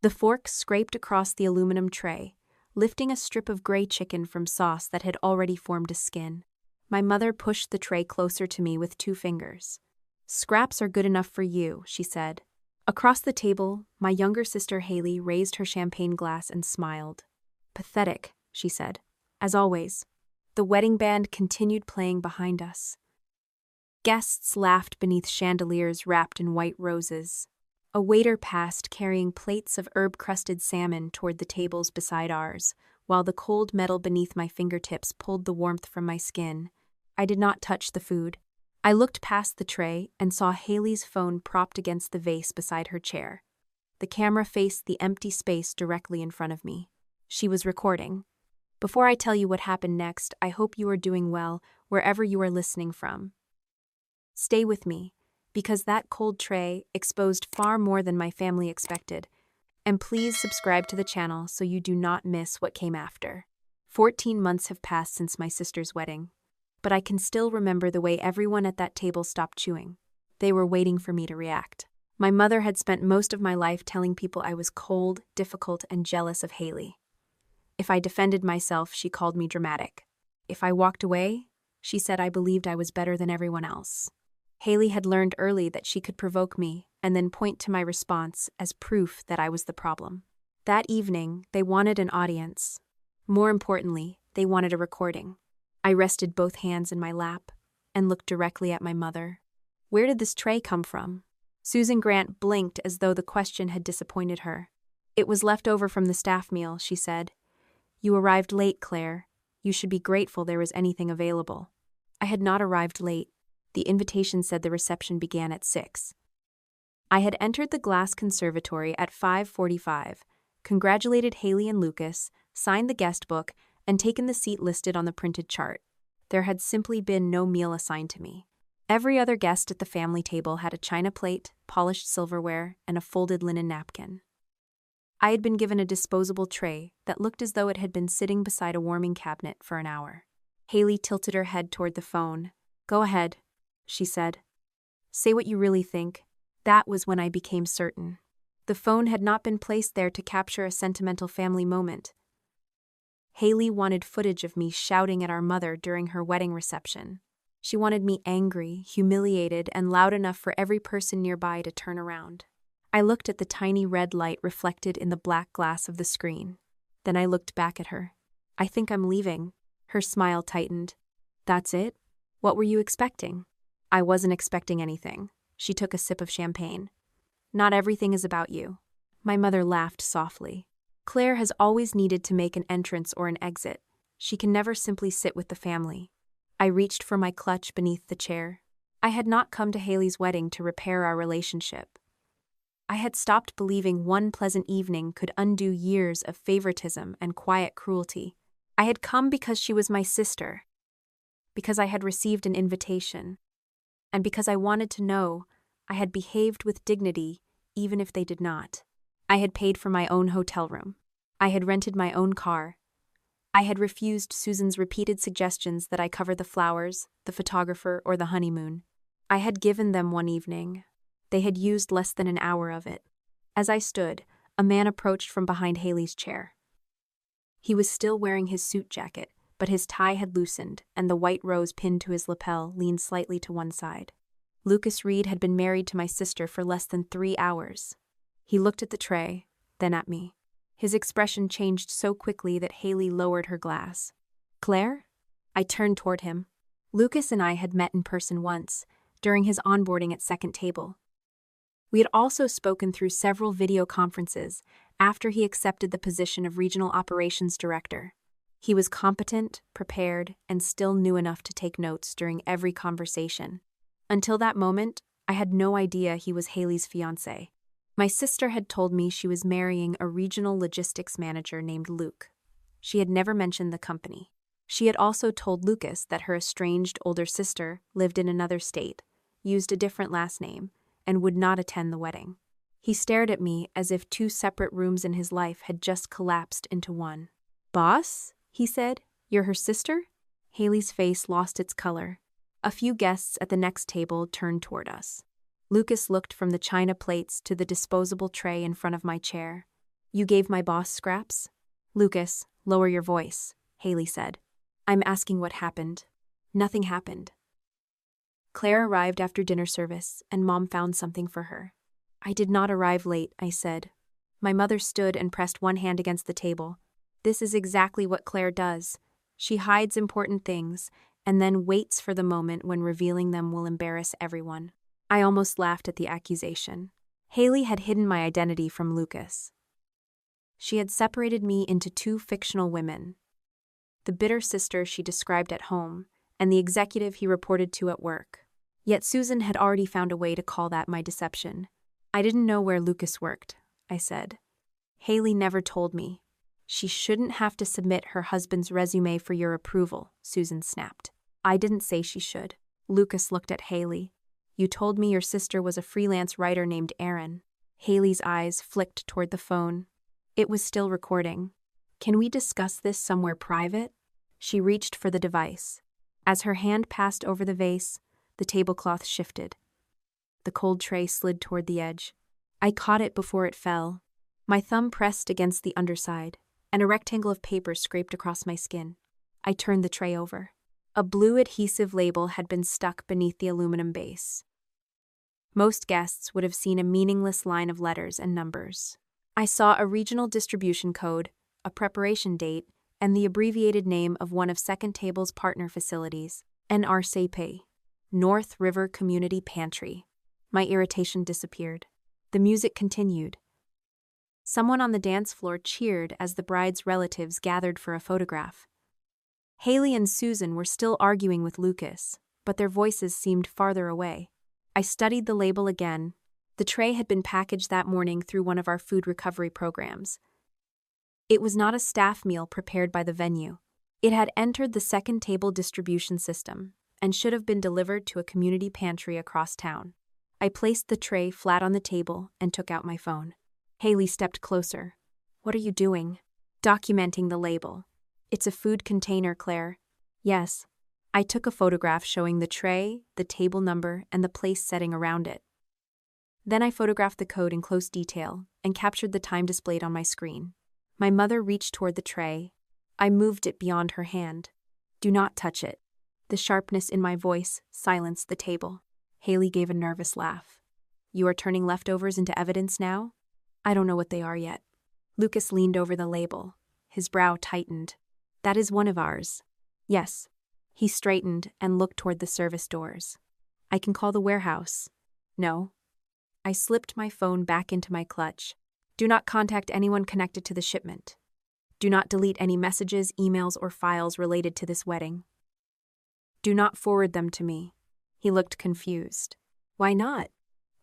The fork scraped across the aluminum tray, lifting a strip of gray chicken from sauce that had already formed a skin. My mother pushed the tray closer to me with 2 fingers. "Scraps are good enough for you," she said. Across the table, my younger sister Haley raised her champagne glass and smiled. "Pathetic," she said. As always, the wedding band continued playing behind us. Guests laughed beneath chandeliers wrapped in white roses. A waiter passed carrying plates of herb-crusted salmon toward the tables beside ours, while the cold metal beneath my fingertips pulled the warmth from my skin. I did not touch the food. I looked past the tray and saw Haley's phone propped against the vase beside her chair. The camera faced the empty space directly in front of me. She was recording. Before I tell you what happened next, I hope you are doing well wherever you are listening from. Stay with me, because that cold tray exposed far more than my family expected. And please subscribe to the channel so you do not miss what came after. 14 months have passed since my sister's wedding, but I can still remember the way everyone at that table stopped chewing. They were waiting for me to react. My mother had spent most of my life telling people I was cold, difficult, and jealous of Haley. If I defended myself, she called me dramatic. If I walked away, she said I believed I was better than everyone else. Haley had learned early that she could provoke me and then point to my response as proof that I was the problem. That evening, they wanted an audience. More importantly, they wanted a recording. I rested both hands in my lap and looked directly at my mother. "Where did this tray come from?" Susan Grant blinked as though the question had disappointed her. "It was left over from the staff meal," she said. "You arrived late, Claire. You should be grateful there was anything available." I had not arrived late. The invitation said the reception began at 6. I had entered the glass conservatory at 5:45, congratulated Haley and Lucas, signed the guest book, and taken the seat listed on the printed chart. There had simply been no meal assigned to me. Every other guest at the family table had a china plate, polished silverware, and a folded linen napkin. I had been given a disposable tray that looked as though it had been sitting beside a warming cabinet for an hour. Haley tilted her head toward the phone. "Go ahead," she said. "Say what you really think." That was when I became certain. The phone had not been placed there to capture a sentimental family moment. Haley wanted footage of me shouting at our mother during her wedding reception. She wanted me angry, humiliated, and loud enough for every person nearby to turn around. I looked at the tiny red light reflected in the black glass of the screen. Then I looked back at her. "I think I'm leaving." Her smile tightened. "That's it? What were you expecting?" I wasn't expecting anything. She took a sip of champagne. "Not everything is about you." My mother laughed softly. "Claire has always needed to make an entrance or an exit. She can never simply sit with the family." I reached for my clutch beneath the chair. I had not come to Haley's wedding to repair our relationship. I had stopped believing one pleasant evening could undo years of favoritism and quiet cruelty. I had come because she was my sister, because I had received an invitation, and because I wanted to know I had behaved with dignity even if they did not. I had paid for my own hotel room. I had rented my own car. I had refused Susan's repeated suggestions that I cover the flowers, the photographer, or the honeymoon. I had given them one evening. They had used less than an hour of it. As I stood, a man approached from behind Haley's chair. He was still wearing his suit jacket, but his tie had loosened, and the white rose pinned to his lapel leaned slightly to one side. Lucas Reed had been married to my sister for less than 3 hours. He looked at the tray, then at me. His expression changed so quickly that Haley lowered her glass. "Claire?" I turned toward him. Lucas and I had met in person once, during his onboarding at Second Table. We had also spoken through several video conferences after he accepted the position of Regional Operations Director. He was competent, prepared, and still knew enough to take notes during every conversation. Until that moment, I had no idea he was Haley's fiancé. My sister had told me she was marrying a regional logistics manager named Luke. She had never mentioned the company. She had also told Lucas that her estranged older sister lived in another state, used a different last name, and would not attend the wedding. He stared at me as if 2 separate rooms in his life had just collapsed into one. "Boss?" he said. "You're her sister?" Haley's face lost its color. A few guests at the next table turned toward us. Lucas looked from the china plates to the disposable tray in front of my chair. You gave my boss scraps? Lucas, lower your voice, Haley said. I'm asking what happened. Nothing happened. Claire arrived after dinner service, and Mom found something for her. I did not arrive late, I said. My mother stood and pressed one hand against the table. This is exactly what Claire does. She hides important things, and then waits for the moment when revealing them will embarrass everyone. I almost laughed at the accusation. Haley had hidden my identity from Lucas. She had separated me into two fictional women. The bitter sister she described at home, and the executive he reported to at work. Yet Susan had already found a way to call that my deception. I didn't know where Lucas worked, I said. Haley never told me. She shouldn't have to submit her husband's resume for your approval, Susan snapped. I didn't say she should. Lucas looked at Haley. You told me your sister was a freelance writer named Erin. Haley's eyes flicked toward the phone. It was still recording. Can we discuss this somewhere private? She reached for the device. As her hand passed over the vase, the tablecloth shifted. The cold tray slid toward the edge. I caught it before it fell. My thumb pressed against the underside, and a rectangle of paper scraped across my skin. I turned the tray over. A blue adhesive label had been stuck beneath the aluminum base. Most guests would have seen a meaningless line of letters and numbers. I saw a regional distribution code, a preparation date, and the abbreviated name of one of Second Table's partner facilities, NRCP, North River Community Pantry. My irritation disappeared. The music continued. Someone on the dance floor cheered as the bride's relatives gathered for a photograph. Haley and Susan were still arguing with Lucas, but their voices seemed farther away. I studied the label again. The tray had been packaged that morning through one of our food recovery programs. It was not a staff meal prepared by the venue. It had entered the Second Table distribution system and should have been delivered to a community pantry across town. I placed the tray flat on the table and took out my phone. Haley stepped closer. What are you doing? Documenting the label. It's a food container, Claire. Yes. I took a photograph showing the tray, the table number, and the place setting around it. Then I photographed the code in close detail and captured the time displayed on my screen. My mother reached toward the tray. I moved it beyond her hand. Do not touch it. The sharpness in my voice silenced the table. Haley gave a nervous laugh. You are turning leftovers into evidence now? I don't know what they are yet. Lucas leaned over the label. His brow tightened. That is one of ours. Yes. He straightened and looked toward the service doors. I can call the warehouse. No. I slipped my phone back into my clutch. Do not contact anyone connected to the shipment. Do not delete any messages, emails, or files related to this wedding. Do not forward them to me. He looked confused. Why not?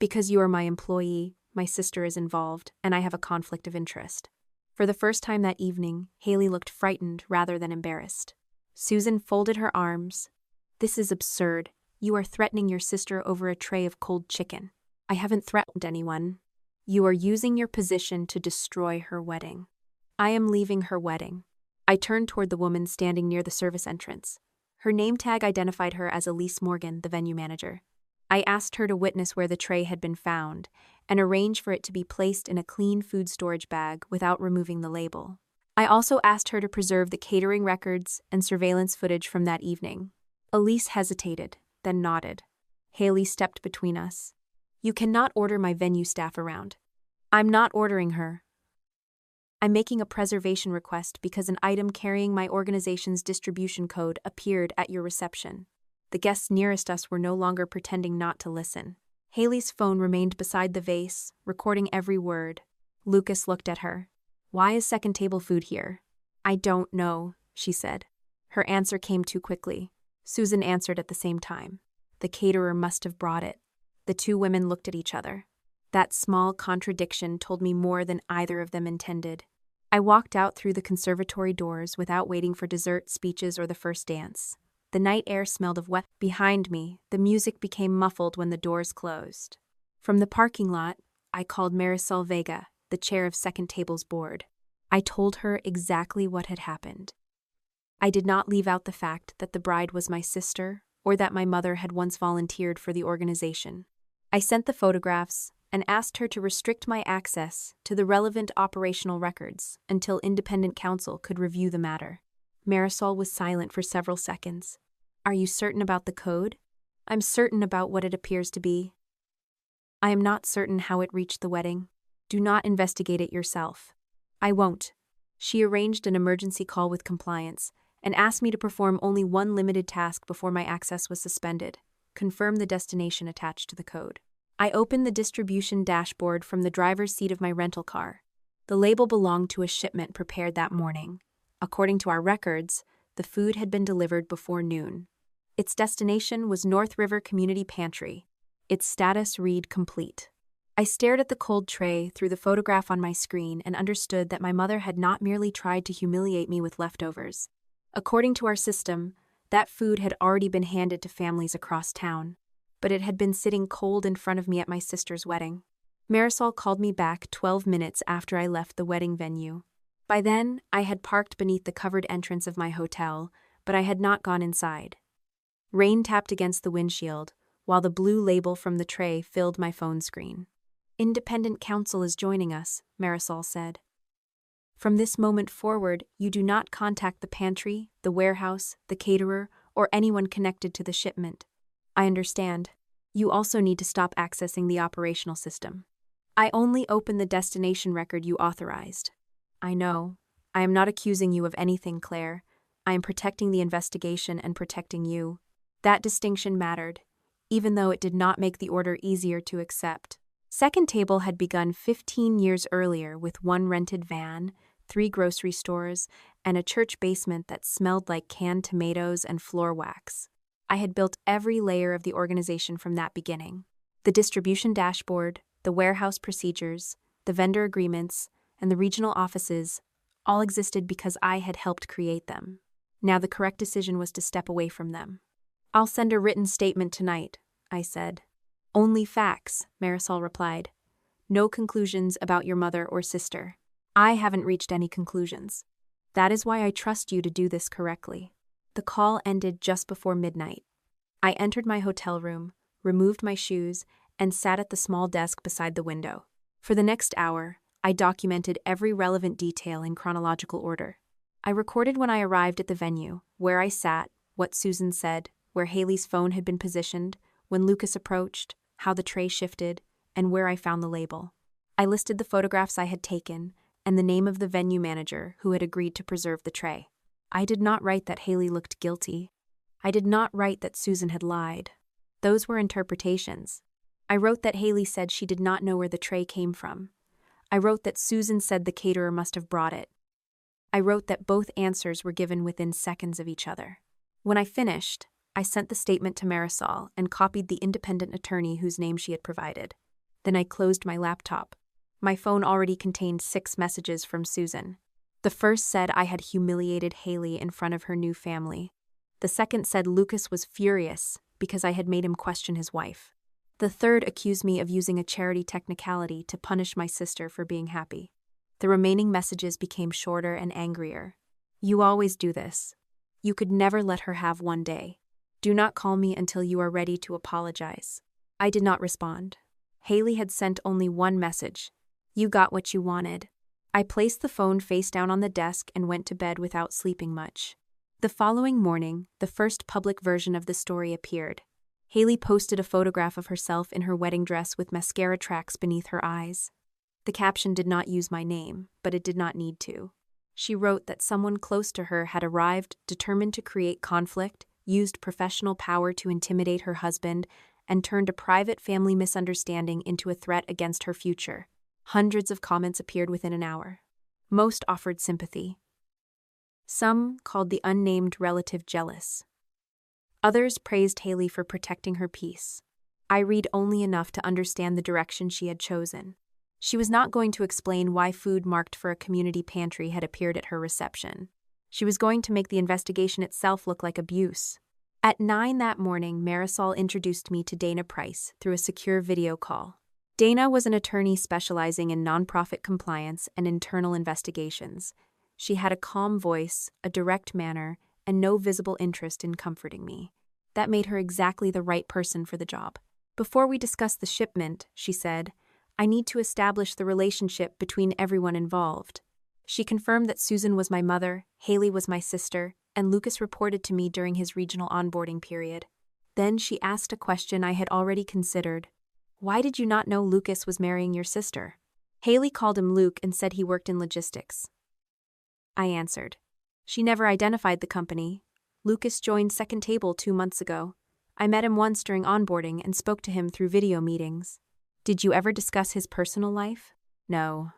Because you are my employee, my sister is involved, and I have a conflict of interest. For the first time that evening, Haley looked frightened rather than embarrassed. Susan folded her arms. This is absurd. You are threatening your sister over a tray of cold chicken. I haven't threatened anyone. You are using your position to destroy her wedding. I am leaving her wedding. I turned toward the woman standing near the service entrance. Her name tag identified her as Elise Morgan, the venue manager. I asked her to witness where the tray had been found and arrange for it to be placed in a clean food storage bag without removing the label. I also asked her to preserve the catering records and surveillance footage from that evening. Elise hesitated, then nodded. Haley stepped between us. You cannot order my venue staff around. I'm not ordering her. I'm making a preservation request because an item carrying my organization's distribution code appeared at your reception. The guests nearest us were no longer pretending not to listen. Haley's phone remained beside the vase, recording every word. Lucas looked at her. Why is Second Table food here? I don't know, she said. Her answer came too quickly. Susan answered at the same time. The caterer must have brought it. The two women looked at each other. That small contradiction told me more than either of them intended. I walked out through the conservatory doors without waiting for dessert, speeches, or the first dance. The night air smelled of wet. Behind me, the music became muffled when the doors closed. From the parking lot, I called Marisol Vega, the chair of Second Table's board. I told her exactly what had happened. I did not leave out the fact that the bride was my sister or that my mother had once volunteered for the organization. I sent the photographs, and asked her to restrict my access to the relevant operational records until independent counsel could review the matter. Marisol was silent for several seconds. "Are you certain about the code?" "I'm certain about what it appears to be. I am not certain how it reached the wedding. Do not investigate it yourself." "I won't." She arranged an emergency call with compliance and asked me to perform only one limited task before my access was suspended: confirm the destination attached to the code. I opened the distribution dashboard from the driver's seat of my rental car. The label belonged to a shipment prepared that morning. According to our records, the food had been delivered before noon. Its destination was North River Community Pantry. Its status read complete. I stared at the cold tray through the photograph on my screen and understood that my mother had not merely tried to humiliate me with leftovers. According to our system, that food had already been handed to families across town, but it had been sitting cold in front of me at my sister's wedding. Marisol called me back 12 minutes after I left the wedding venue. By then, I had parked beneath the covered entrance of my hotel, but I had not gone inside. Rain tapped against the windshield, while the blue label from the tray filled my phone screen. "Independent counsel is joining us," Marisol said. "From this moment forward, you do not contact the pantry, the warehouse, the caterer, or anyone connected to the shipment." "I understand. You also need to stop accessing the operational system." "I only open the destination record you authorized." "I know. I am not accusing you of anything, Claire. I am protecting the investigation and protecting you." That distinction mattered, even though it did not make the order easier to accept. Second Table had begun 15 years earlier with one rented van, 3 grocery stores, and a church basement that smelled like canned tomatoes and floor wax. I had built every layer of the organization from that beginning. The distribution dashboard, the warehouse procedures, the vendor agreements, and the regional offices all existed because I had helped create them. Now the correct decision was to step away from them. "I'll send a written statement tonight," I said. "Only facts," Marisol replied. "No conclusions about your mother or sister." "I haven't reached any conclusions. That is why I trust you to do this correctly." The call ended just before midnight. I entered my hotel room, removed my shoes, and sat at the small desk beside the window. For the next hour, I documented every relevant detail in chronological order. I recorded when I arrived at the venue, where I sat, what Susan said, where Haley's phone had been positioned, when Lucas approached, how the tray shifted, and where I found the label. I listed the photographs I had taken and the name of the venue manager who had agreed to preserve the tray. I did not write that Haley looked guilty. I did not write that Susan had lied. Those were interpretations. I wrote that Haley said she did not know where the tray came from. I wrote that Susan said the caterer must have brought it. I wrote that both answers were given within seconds of each other. When I finished, I sent the statement to Marisol and copied the independent attorney whose name she had provided. Then I closed my laptop. My phone already contained 6 messages from Susan. The first said I had humiliated Haley in front of her new family. The second said Lucas was furious because I had made him question his wife. The third accused me of using a charity technicality to punish my sister for being happy. The remaining messages became shorter and angrier. "You always do this. You could never let her have one day. Do not call me until you are ready to apologize." I did not respond. Haley had sent only one message: "You got what you wanted." I placed the phone face down on the desk and went to bed without sleeping much. The following morning, the first public version of the story appeared. Haley posted a photograph of herself in her wedding dress with mascara tracks beneath her eyes. The caption did not use my name, but it did not need to. She wrote that someone close to her had arrived, determined to create conflict, used professional power to intimidate her husband, and turned a private family misunderstanding into a threat against her future. Hundreds of comments appeared within an hour. Most offered sympathy. Some called the unnamed relative jealous. Others praised Haley for protecting her peace. I read only enough to understand the direction she had chosen. She was not going to explain why food marked for a community pantry had appeared at her reception. She was going to make the investigation itself look like abuse. At 9 that morning, Marisol introduced me to Dana Price through a secure video call. Dana was an attorney specializing in nonprofit compliance and internal investigations. She had a calm voice, a direct manner, and no visible interest in comforting me. That made her exactly the right person for the job. "Before we discuss the shipment," she said, I need to establish the relationship between everyone involved. She confirmed that Susan was my mother, Haley was my sister, and Lucas reported to me during his regional onboarding period. Then she asked a question I had already considered. Why did you not know Lucas was marrying your sister? Haley called him Luke and said he worked in logistics. I answered. She never identified the company. Lucas joined Second Table 2 months ago. I met him once during onboarding and spoke to him through video meetings. Did you ever discuss his personal life? No.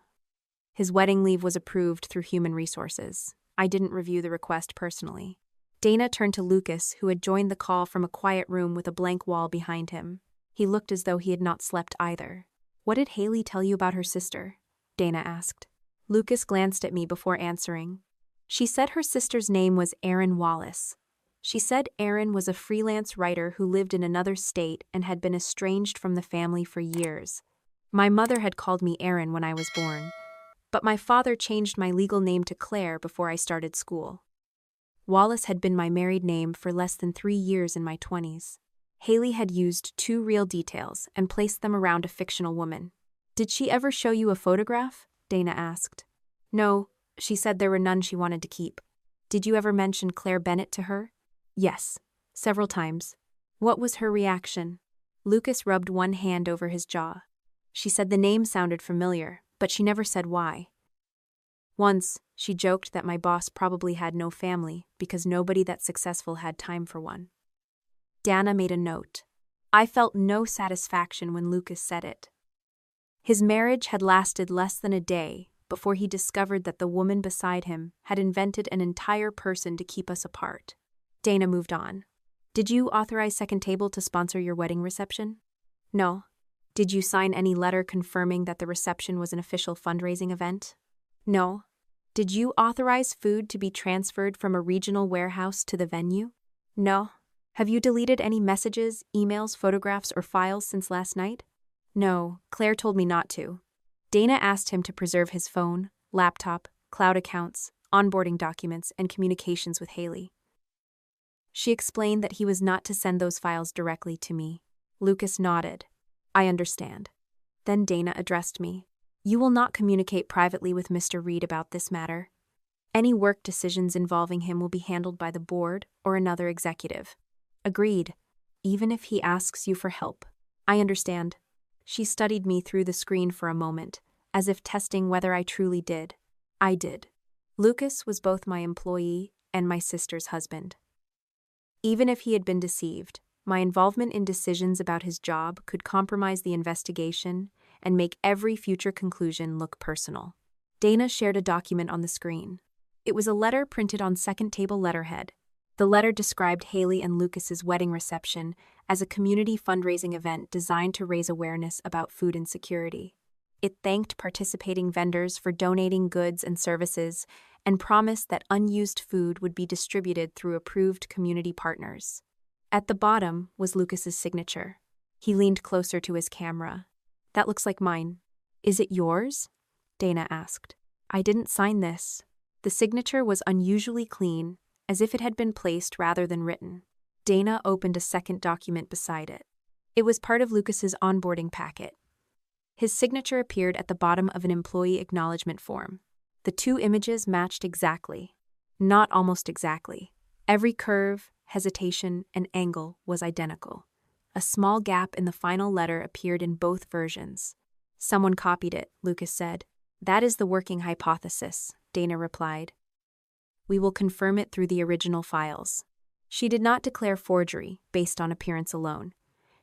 His wedding leave was approved through Human Resources. I didn't review the request personally. Dana turned to Lucas, who had joined the call from a quiet room with a blank wall behind him. He looked as though he had not slept either. What did Haley tell you about her sister? Dana asked. Lucas glanced at me before answering. She said her sister's name was Erin Wallace. She said Erin was a freelance writer who lived in another state and had been estranged from the family for years. My mother had called me Erin when I was born, but my father changed my legal name to Claire before I started school. Wallace had been my married name for less than 3 years in my 20s. Haley had used 2 real details and placed them around a fictional woman. Did she ever show you a photograph? Dana asked. No, she said there were none she wanted to keep. Did you ever mention Claire Bennett to her? Yes, several times. What was her reaction? Lucas rubbed one hand over his jaw. She said the name sounded familiar, but she never said why. Once, she joked that my boss probably had no family because nobody that successful had time for one. Dana made a note. I felt no satisfaction when Lucas said it. His marriage had lasted less than a day before he discovered that the woman beside him had invented an entire person to keep us apart. Dana moved on. Did you authorize Second Table to sponsor your wedding reception? No. Did you sign any letter confirming that the reception was an official fundraising event? No. Did you authorize food to be transferred from a regional warehouse to the venue? No. Have you deleted any messages, emails, photographs, or files since last night? No, Claire told me not to. Dana asked him to preserve his phone, laptop, cloud accounts, onboarding documents, and communications with Haley. She explained that he was not to send those files directly to me. Lucas nodded. I understand. Then Dana addressed me. You will not communicate privately with Mr. Reed about this matter. Any work decisions involving him will be handled by the board or another executive. Agreed. Even if he asks you for help. I understand. She studied me through the screen for a moment, as if testing whether I truly did. I did. Lucas was both my employee and my sister's husband. Even if he had been deceived, my involvement in decisions about his job could compromise the investigation and make every future conclusion look personal. Dana shared a document on the screen. It was a letter printed on Second Table letterhead. The letter described Haley and Lucas's wedding reception as a community fundraising event designed to raise awareness about food insecurity. It thanked participating vendors for donating goods and services and promised that unused food would be distributed through approved community partners. At the bottom was Lucas's signature. He leaned closer to his camera. That looks like mine. Is it yours? Dana asked. I didn't sign this. The signature was unusually clean, as if it had been placed rather than written. Dana opened a second document beside it. It was part of Lucas's onboarding packet. His signature appeared at the bottom of an employee acknowledgement form. The 2 images matched exactly. Not almost exactly. Every curve, hesitation, and angle was identical. A small gap in the final letter appeared in both versions. Someone copied it, Lucas said. That is the working hypothesis, Dana replied. We will confirm it through the original files. She did not declare forgery based on appearance alone.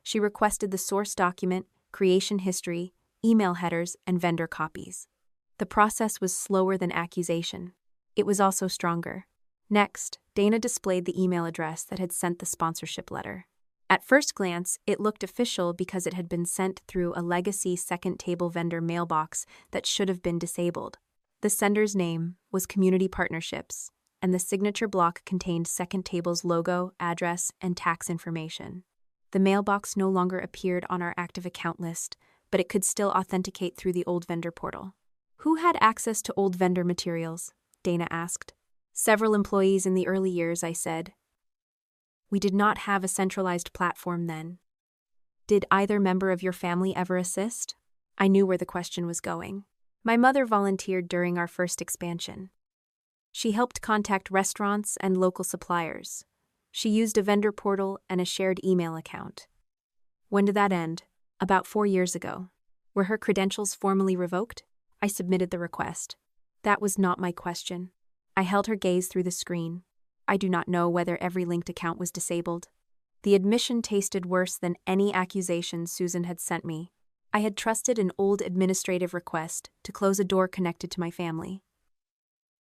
She requested the source document, creation history, email headers, and vendor copies. The process was slower than accusation. It was also stronger. Next, Dana displayed the email address that had sent the sponsorship letter. At first glance, it looked official because it had been sent through a legacy Second Table vendor mailbox that should have been disabled. The sender's name was Community Partnerships, and the signature block contained Second Table's logo, address, and tax information. The mailbox no longer appeared on our active account list, but it could still authenticate through the old vendor portal. Who had access to old vendor materials? Dana asked. Several employees in the early years, I said. We did not have a centralized platform then. Did either member of your family ever assist? I knew where the question was going. My mother volunteered during our first expansion. She helped contact restaurants and local suppliers. She used a vendor portal and a shared email account. When did that end? About 4 years ago. Were her credentials formally revoked? I submitted the request. That was not my question. I held her gaze through the screen. I do not know whether every linked account was disabled. The admission tasted worse than any accusation Susan had sent me. I had trusted an old administrative request to close a door connected to my family.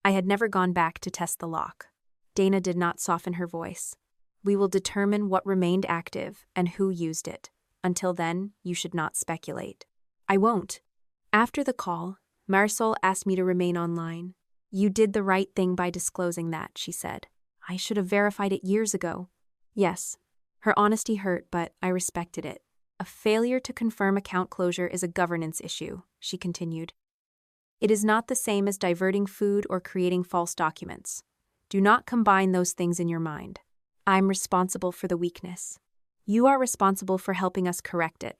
I had never gone back to test the lock. Dana did not soften her voice. We will determine what remained active and who used it. Until then, you should not speculate. I won't. After the call, Marisol asked me to remain online. You did the right thing by disclosing that, she said. I should have verified it years ago. Yes. Her honesty hurt, but I respected it. A failure to confirm account closure is a governance issue, she continued. It is not the same as diverting food or creating false documents. Do not combine those things in your mind. I'm responsible for the weakness. You are responsible for helping us correct it.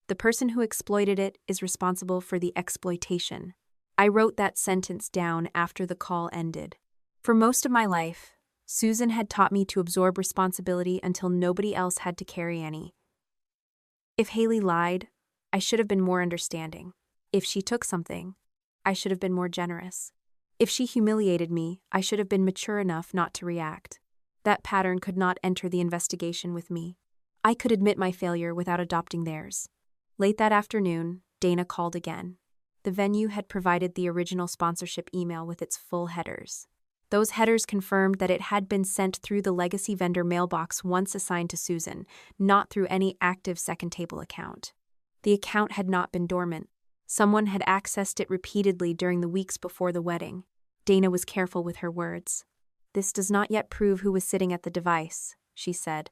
The person who exploited it is responsible for the exploitation. I wrote that sentence down after the call ended. For most of my life, Susan had taught me to absorb responsibility until nobody else had to carry any. If Haley lied, I should have been more understanding. If she took something, I should have been more generous. If she humiliated me, I should have been mature enough not to react. That pattern could not enter the investigation with me. I could admit my failure without adopting theirs. Late that afternoon, Dana called again. The venue had provided the original sponsorship email with its full headers. Those headers confirmed that it had been sent through the legacy vendor mailbox once assigned to Susan, not through any active second table account. The account had not been dormant. Someone had accessed it repeatedly during the weeks before the wedding. Dana was careful with her words. This does not yet prove who was sitting at the device, she said,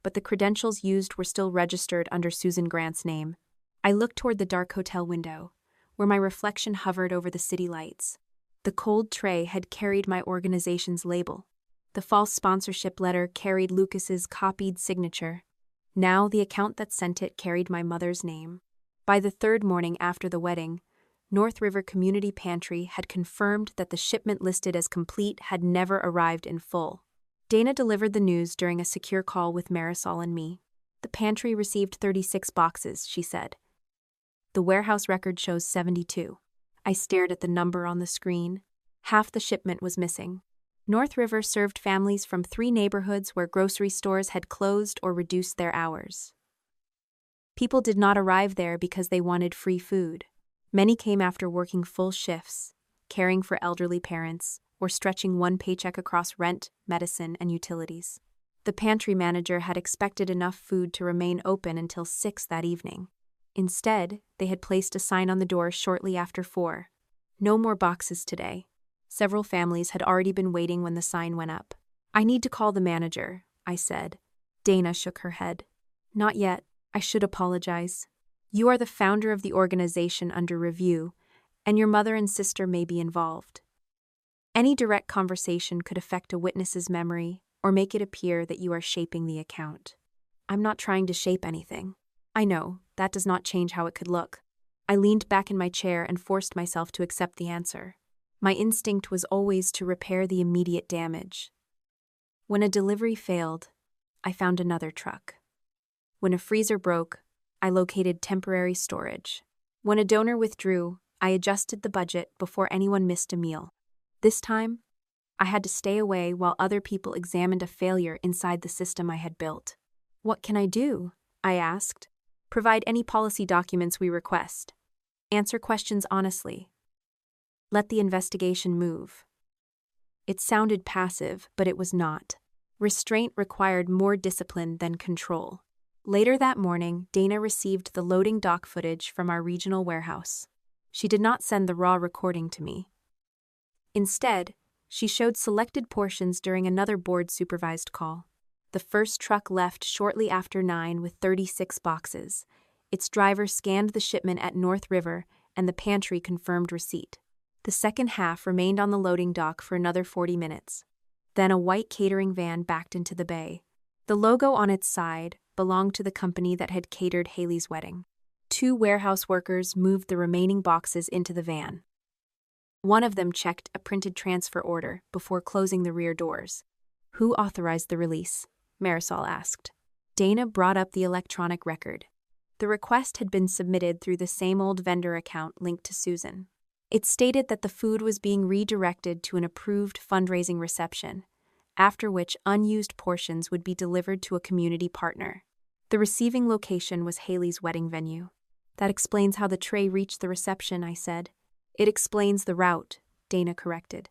but the credentials used were still registered under Susan Grant's name. I looked toward the dark hotel window, where my reflection hovered over the city lights. The cold tray had carried my organization's label. The false sponsorship letter carried Lucas's copied signature. Now the account that sent it carried my mother's name. By the third morning after the wedding, North River Community Pantry had confirmed that the shipment listed as complete had never arrived in full. Dana delivered the news during a secure call with Marisol and me. The pantry received 36 boxes, she said. The warehouse record shows 72. I stared at the number on the screen. Half the shipment was missing. North River served families from 3 neighborhoods where grocery stores had closed or reduced their hours. People did not arrive there because they wanted free food. Many came after working full shifts, caring for elderly parents, or stretching one paycheck across rent, medicine, and utilities. The pantry manager had expected enough food to remain open until 6 that evening. Instead, they had placed a sign on the door shortly after 4. No more boxes today. Several families had already been waiting when the sign went up. I need to call the manager, I said. Dana shook her head. Not yet. I should apologize. You are the founder of the organization under review, and your mother and sister may be involved. Any direct conversation could affect a witness's memory or make it appear that you are shaping the account. I'm not trying to shape anything. I know, that does not change how it could look. I leaned back in my chair and forced myself to accept the answer. My instinct was always to repair the immediate damage. When a delivery failed, I found another truck. When a freezer broke, I located temporary storage. When a donor withdrew, I adjusted the budget before anyone missed a meal. This time, I had to stay away while other people examined a failure inside the system I had built. What can I do? I asked. Provide any policy documents we request. Answer questions honestly. Let the investigation move. It sounded passive, but it was not. Restraint required more discipline than control. Later that morning, Dana received the loading dock footage from our regional warehouse. She did not send the raw recording to me. Instead, she showed selected portions during another board-supervised call. The first truck left shortly after 9 with 36 boxes. Its driver scanned the shipment at North River, and the pantry confirmed receipt. The second half remained on the loading dock for another 40 minutes. Then a white catering van backed into the bay. The logo on its side belonged to the company that had catered Haley's wedding. 2 warehouse workers moved the remaining boxes into the van. One of them checked a printed transfer order before closing the rear doors. "Who authorized the release?" Marisol asked. Dana brought up the electronic record. The request had been submitted through the same old vendor account linked to Susan. It stated that the food was being redirected to an approved fundraising reception, after which unused portions would be delivered to a community partner. The receiving location was Haley's wedding venue. "That explains how the tray reached the reception," I said. "It explains the route," Dana corrected.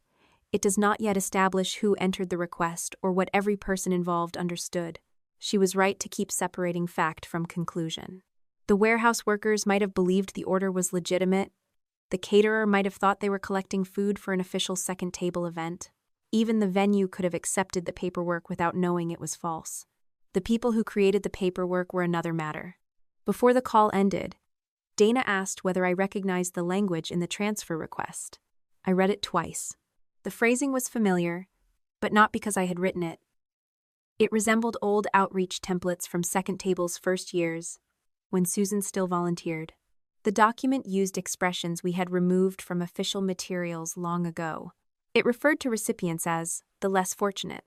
"It does not yet establish who entered the request or what every person involved understood." She was right to keep separating fact from conclusion. The warehouse workers might have believed the order was legitimate. The caterer might have thought they were collecting food for an official second table event. Even the venue could have accepted the paperwork without knowing it was false. The people who created the paperwork were another matter. Before the call ended, Dana asked whether I recognized the language in the transfer request. I read it twice. The phrasing was familiar, but not because I had written it. It resembled old outreach templates from second table's first years, when Susan still volunteered. The document used expressions we had removed from official materials long ago. It referred to recipients as the less fortunate.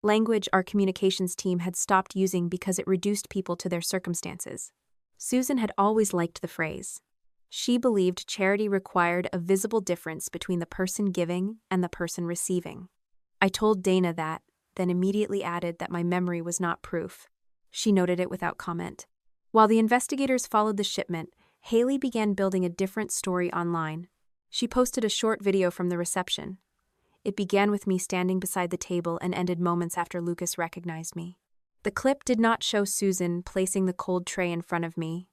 Language our communications team had stopped using because it reduced people to their circumstances. Susan had always liked the phrase. She believed charity required a visible difference between the person giving and the person receiving. I told Dana that, then immediately added that my memory was not proof. She noted it without comment. While the investigators followed the shipment, Haley began building a different story online. She posted a short video from the reception. It began with me standing beside the table and ended moments after Lucas recognized me. The clip did not show Susan placing the cold tray in front of me.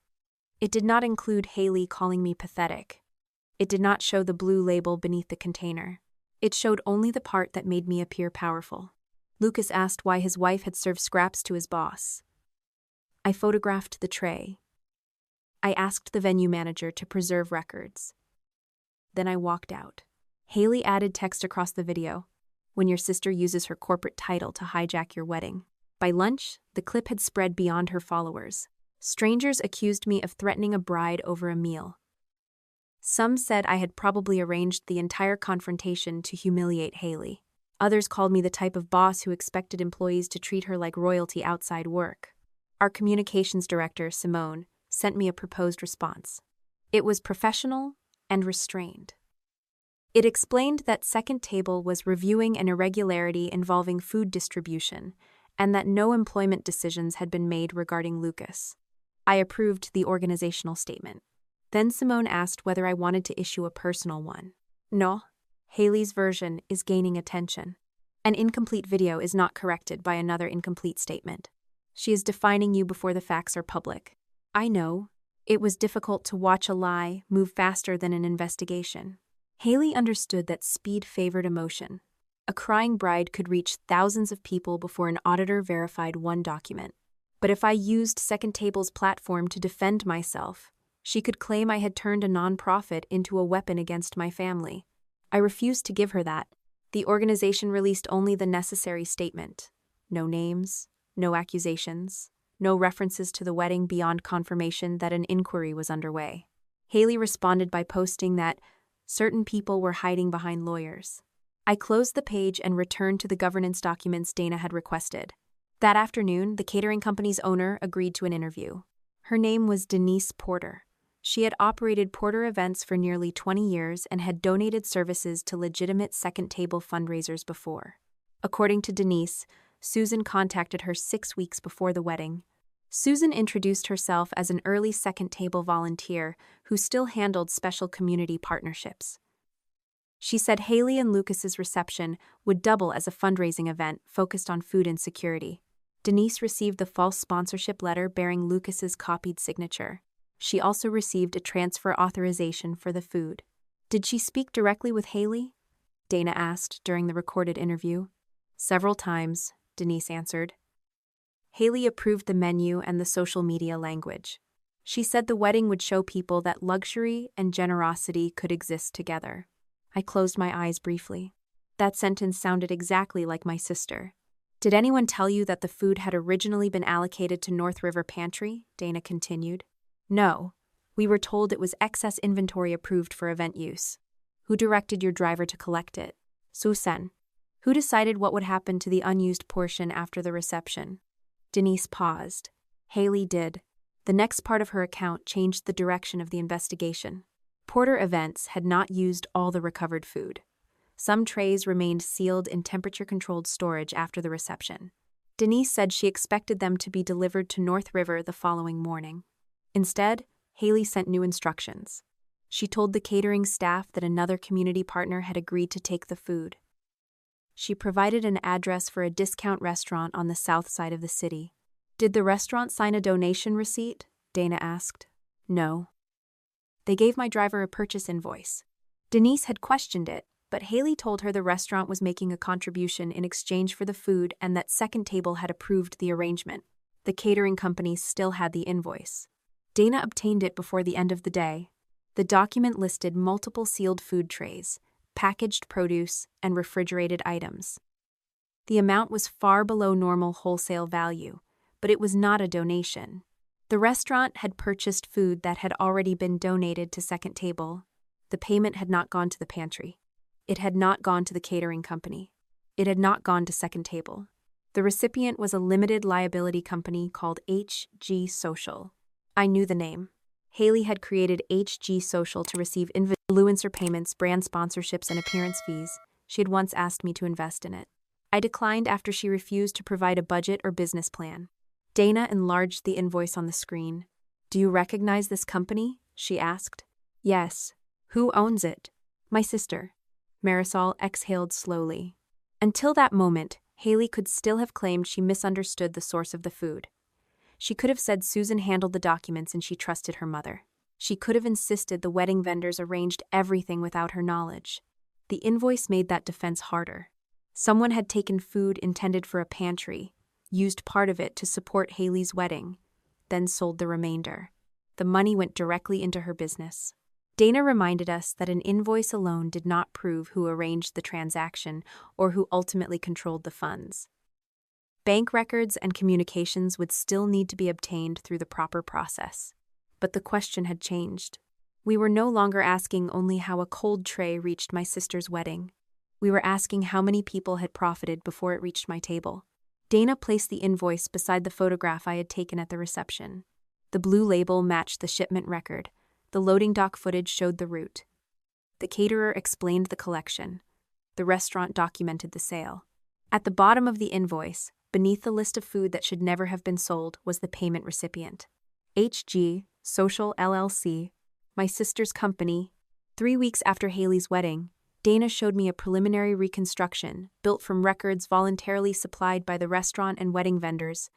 It did not include Haley calling me pathetic. It did not show the blue label beneath the container. It showed only the part that made me appear powerful. Lucas asked why his wife had served scraps to his boss. I photographed the tray. I asked the venue manager to preserve records. Then I walked out. Haley added text across the video. "When your sister uses her corporate title to hijack your wedding." By lunch, the clip had spread beyond her followers. Strangers accused me of threatening a bride over a meal. Some said I had probably arranged the entire confrontation to humiliate Haley. Others called me the type of boss who expected employees to treat her like royalty outside work. Our communications director, Simone, sent me a proposed response. It was professional and restrained. It explained that Second Table was reviewing an irregularity involving food distribution and that no employment decisions had been made regarding Lucas. I approved the organizational statement. Then Simone asked whether I wanted to issue a personal one. No. Haley's version is gaining attention. An incomplete video is not corrected by another incomplete statement. She is defining you before the facts are public. I know. It was difficult to watch a lie move faster than an investigation. Haley understood that speed favored emotion. A crying bride could reach thousands of people before an auditor verified one document. But if I used Second Table's platform to defend myself, she could claim I had turned a nonprofit into a weapon against my family. I refused to give her that. The organization released only the necessary statement. No names, no accusations, no references to the wedding beyond confirmation that an inquiry was underway. Haley responded by posting that certain people were hiding behind lawyers. I closed the page and returned to the governance documents Dana had requested. That afternoon, the catering company's owner agreed to an interview. Her name was Denise Porter. She had operated Porter events for nearly 20 years and had donated services to legitimate Second Table fundraisers before. According to Denise, Susan contacted her 6 weeks before the wedding. Susan introduced herself as an early Second Table volunteer who still handled special community partnerships. She said Haley and Lucas's reception would double as a fundraising event focused on food insecurity. Denise received the false sponsorship letter bearing Lucas's copied signature. She also received a transfer authorization for the food. Did she speak directly with Haley? Dana asked during the recorded interview. Several times, Denise answered. Haley approved the menu and the social media language. She said the wedding would show people that luxury and generosity could exist together. I closed my eyes briefly. That sentence sounded exactly like my sister. Did anyone tell you that the food had originally been allocated to North River Pantry? Dana continued. No. We were told it was excess inventory approved for event use. Who directed your driver to collect it? Susan. Who decided what would happen to the unused portion after the reception? Denise paused. Haley did. The next part of her account changed the direction of the investigation. Porter Events had not used all the recovered food. Some trays remained sealed in temperature-controlled storage after the reception. Denise said she expected them to be delivered to North River the following morning. Instead, Haley sent new instructions. She told the catering staff that another community partner had agreed to take the food. She provided an address for a discount restaurant on the south side of the city. Did the restaurant sign a donation receipt? Dana asked. No. They gave my driver a purchase invoice. Denise had questioned it, but Haley told her the restaurant was making a contribution in exchange for the food and that Second Table had approved the arrangement. The catering company still had the invoice. Dana obtained it before the end of the day. The document listed multiple sealed food trays, packaged produce, and refrigerated items. The amount was far below normal wholesale value, but it was not a donation. The restaurant had purchased food that had already been donated to Second Table. The payment had not gone to the pantry. It had not gone to the catering company. It had not gone to Second Table. The recipient was a limited liability company called HG Social. I knew the name. Haley had created HG Social to receive influencer payments, brand sponsorships, and appearance fees. She had once asked me to invest in it. I declined after she refused to provide a budget or business plan. Dana enlarged the invoice on the screen. Do you recognize this company? She asked. Yes. Who owns it? My sister. Marisol exhaled slowly. Until that moment, Haley could still have claimed she misunderstood the source of the food. She could have said Susan handled the documents and she trusted her mother. She could have insisted the wedding vendors arranged everything without her knowledge. The invoice made that defense harder. Someone had taken food intended for a pantry, used part of it to support Haley's wedding, then sold the remainder. The money went directly into her business. Dana reminded us that an invoice alone did not prove who arranged the transaction or who ultimately controlled the funds. Bank records and communications would still need to be obtained through the proper process. But the question had changed. We were no longer asking only how a cold tray reached my sister's wedding. We were asking how many people had profited before it reached my table. Dana placed the invoice beside the photograph I had taken at the reception. The blue label matched the shipment record. The loading dock footage showed the route. The caterer explained the collection. The restaurant documented the sale. At the bottom of the invoice, beneath the list of food that should never have been sold, was the payment recipient. HG Social LLC, my sister's company. 3 weeks after Haley's wedding, Dana showed me a preliminary reconstruction built from records voluntarily supplied by the restaurant and wedding vendors,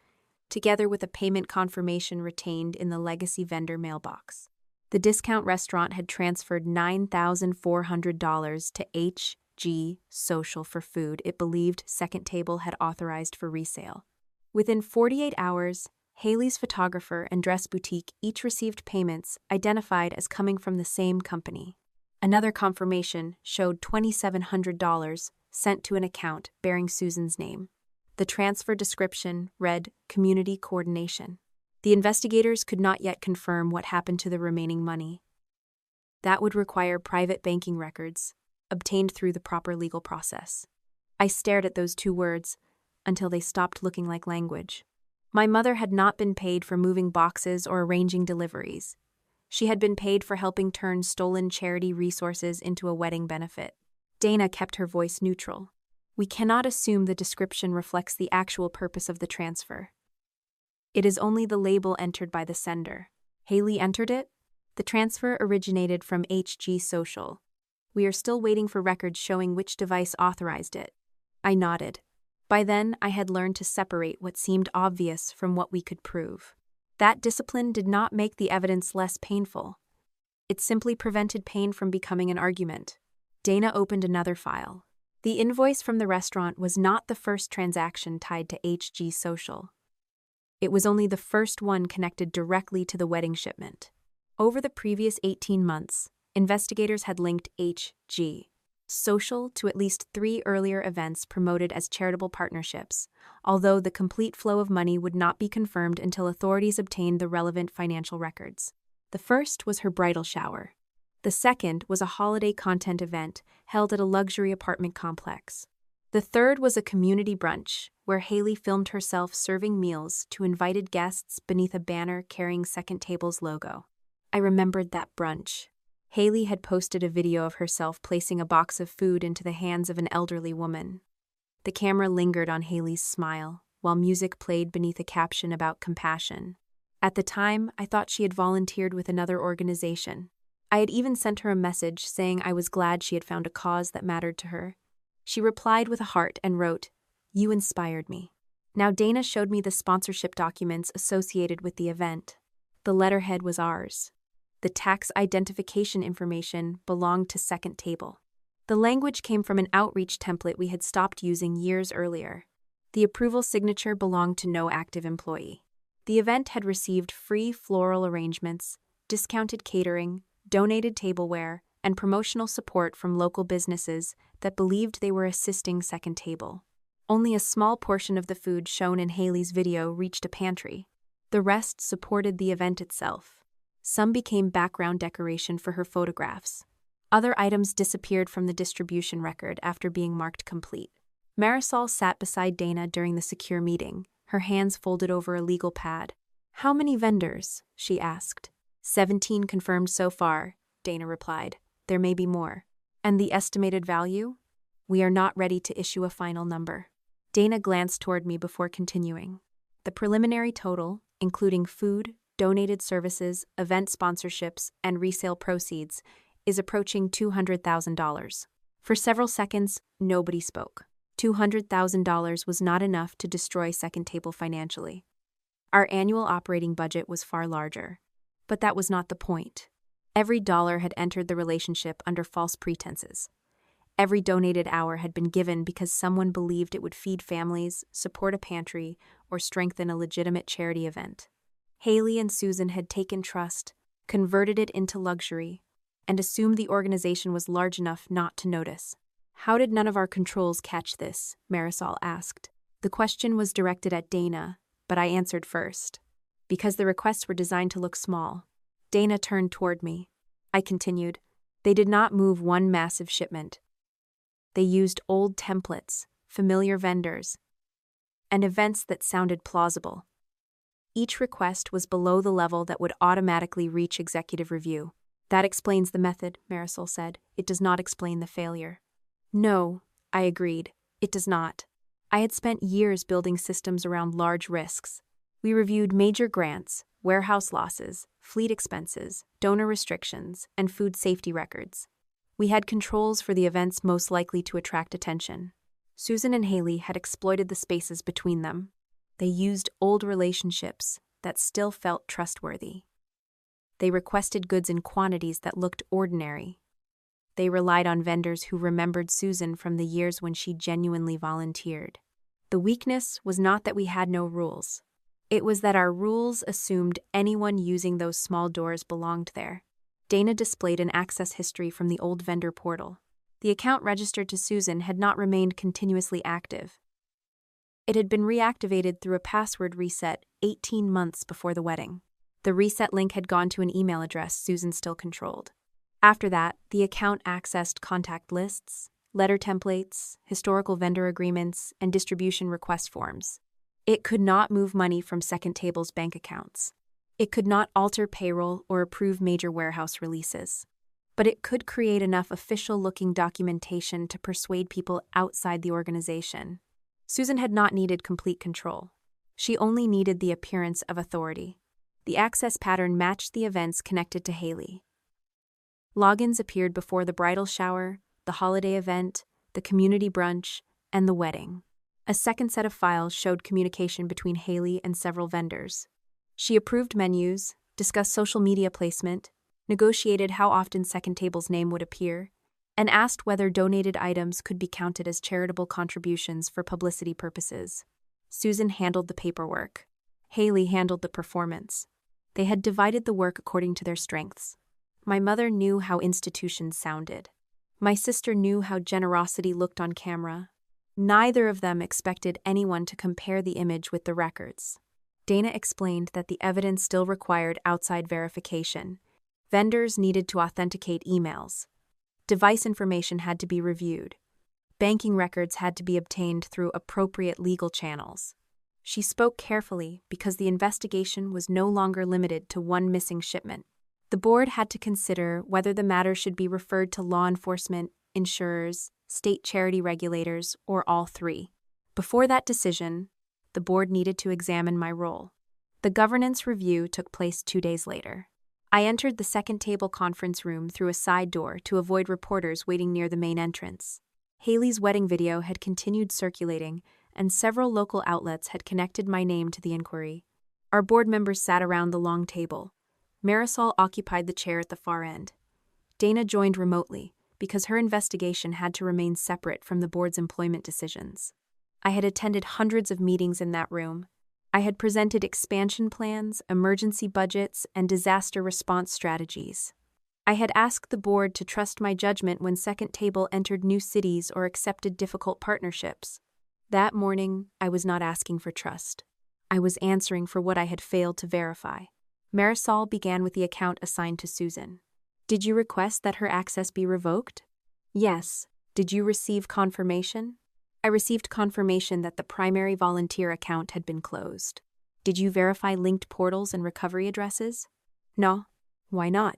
together with a payment confirmation retained in the legacy vendor mailbox. The discount restaurant had transferred $9,400 to HG Social for food it believed Second Table had authorized for resale. Within 48 hours, Haley's photographer and dress boutique each received payments identified as coming from the same company. Another confirmation showed $2,700 sent to an account bearing Susan's name. The transfer description read Community Coordination. The investigators could not yet confirm what happened to the remaining money. That would require private banking records, obtained through the proper legal process. I stared at those 2 words until they stopped looking like language. My mother had not been paid for moving boxes or arranging deliveries. She had been paid for helping turn stolen charity resources into a wedding benefit. Dana kept her voice neutral. We cannot assume the description reflects the actual purpose of the transfer. It is only the label entered by the sender. Haley entered it? The transfer originated from HG Social. We are still waiting for records showing which device authorized it. I nodded. By then, I had learned to separate what seemed obvious from what we could prove. That discipline did not make the evidence less painful. It simply prevented pain from becoming an argument. Dana opened another file. The invoice from the restaurant was not the first transaction tied to HG Social. It was only the first one connected directly to the wedding shipment. Over the previous 18 months, investigators had linked HG Social to at least 3 earlier events promoted as charitable partnerships, although the complete flow of money would not be confirmed until authorities obtained the relevant financial records. The first was her bridal shower. The second was a holiday content event held at a luxury apartment complex. The third was a community brunch, where Haley filmed herself serving meals to invited guests beneath a banner carrying Second Table's logo. I remembered that brunch. Haley had posted a video of herself placing a box of food into the hands of an elderly woman. The camera lingered on Haley's smile, while music played beneath a caption about compassion. At the time, I thought she had volunteered with another organization. I had even sent her a message saying I was glad she had found a cause that mattered to her. She replied with a heart and wrote, "You inspired me." Now Dana showed me the sponsorship documents associated with the event. The letterhead was ours. The tax identification information belonged to Second Table. The language came from an outreach template we had stopped using years earlier. The approval signature belonged to no active employee. The event had received free floral arrangements, discounted catering, donated tableware, and promotional support from local businesses that believed they were assisting Second Table. Only a small portion of the food shown in Haley's video reached a pantry. The rest supported the event itself. Some became background decoration for her photographs. Other items disappeared from the distribution record after being marked complete. Marisol sat beside Dana during the secure meeting, her hands folded over a legal pad. "How many vendors?" she asked. 17 confirmed so far, Dana replied. "There may be more." "And the estimated value?" "We are not ready to issue a final number." Dana glanced toward me before continuing. "The preliminary total, including food, donated services, event sponsorships, and resale proceeds, is approaching $200,000. For several seconds, nobody spoke. $200,000 was not enough to destroy Second Table financially. Our annual operating budget was far larger. But that was not the point. Every dollar had entered the relationship under false pretenses. Every donated hour had been given because someone believed it would feed families, support a pantry, or strengthen a legitimate charity event. Haley and Susan had taken trust, converted it into luxury, and assumed the organization was large enough not to notice. "How did none of our controls catch this?" Marisol asked. The question was directed at Dana, but I answered first. Because the requests were designed to look small. Dana turned toward me. I continued, "They did not move one massive shipment. They used old templates, familiar vendors, and events that sounded plausible. Each request was below the level that would automatically reach executive review." "That explains the method," Marisol said. "It does not explain the failure." "No," I agreed. "It does not." I had spent years building systems around large risks. We reviewed major grants, warehouse losses, fleet expenses, donor restrictions, and food safety records. We had controls for the events most likely to attract attention. Susan and Haley had exploited the spaces between them. They used old relationships that still felt trustworthy. They requested goods in quantities that looked ordinary. They relied on vendors who remembered Susan from the years when she genuinely volunteered. The weakness was not that we had no rules. It was that our rules assumed anyone using those small doors belonged there. Dana displayed an access history from the old vendor portal. The account registered to Susan had not remained continuously active. It had been reactivated through a password reset 18 months before the wedding. The reset link had gone to an email address Susan still controlled. After that, the account accessed contact lists, letter templates, historical vendor agreements, and distribution request forms. It could not move money from Second Table's bank accounts. It could not alter payroll or approve major warehouse releases. But it could create enough official-looking documentation to persuade people outside the organization. Susan had not needed complete control. She only needed the appearance of authority. The access pattern matched the events connected to Haley. Logins appeared before the bridal shower, the holiday event, the community brunch, and the wedding. A second set of files showed communication between Haley and several vendors. She approved menus, discussed social media placement, negotiated how often Second Table's name would appear, and asked whether donated items could be counted as charitable contributions for publicity purposes. Susan handled the paperwork. Haley handled the performance. They had divided the work according to their strengths. My mother knew how institutions sounded. My sister knew how generosity looked on camera. Neither of them expected anyone to compare the image with the records. Dana explained that the evidence still required outside verification. Vendors needed to authenticate emails. Device information had to be reviewed. Banking records had to be obtained through appropriate legal channels. She spoke carefully because the investigation was no longer limited to one missing shipment. The board had to consider whether the matter should be referred to law enforcement, insurers, state charity regulators, or all three. Before that decision, the board needed to examine my role. The governance review took place 2 days later. I entered the second table conference room through a side door to avoid reporters waiting near the main entrance. Haley's wedding video had continued circulating, and several local outlets had connected my name to the inquiry. Our board members sat around the long table. Marisol occupied the chair at the far end. Dana joined remotely because her investigation had to remain separate from the board's employment decisions. I had attended hundreds of meetings in that room. I had presented expansion plans, emergency budgets, and disaster response strategies. I had asked the board to trust my judgment when Second Table entered new cities or accepted difficult partnerships. That morning, I was not asking for trust. I was answering for what I had failed to verify. Marisol began with the account assigned to Susan. Did you request that her access be revoked? Yes. Did you receive confirmation? I received confirmation that the primary volunteer account had been closed. Did you verify linked portals and recovery addresses? No. Why not?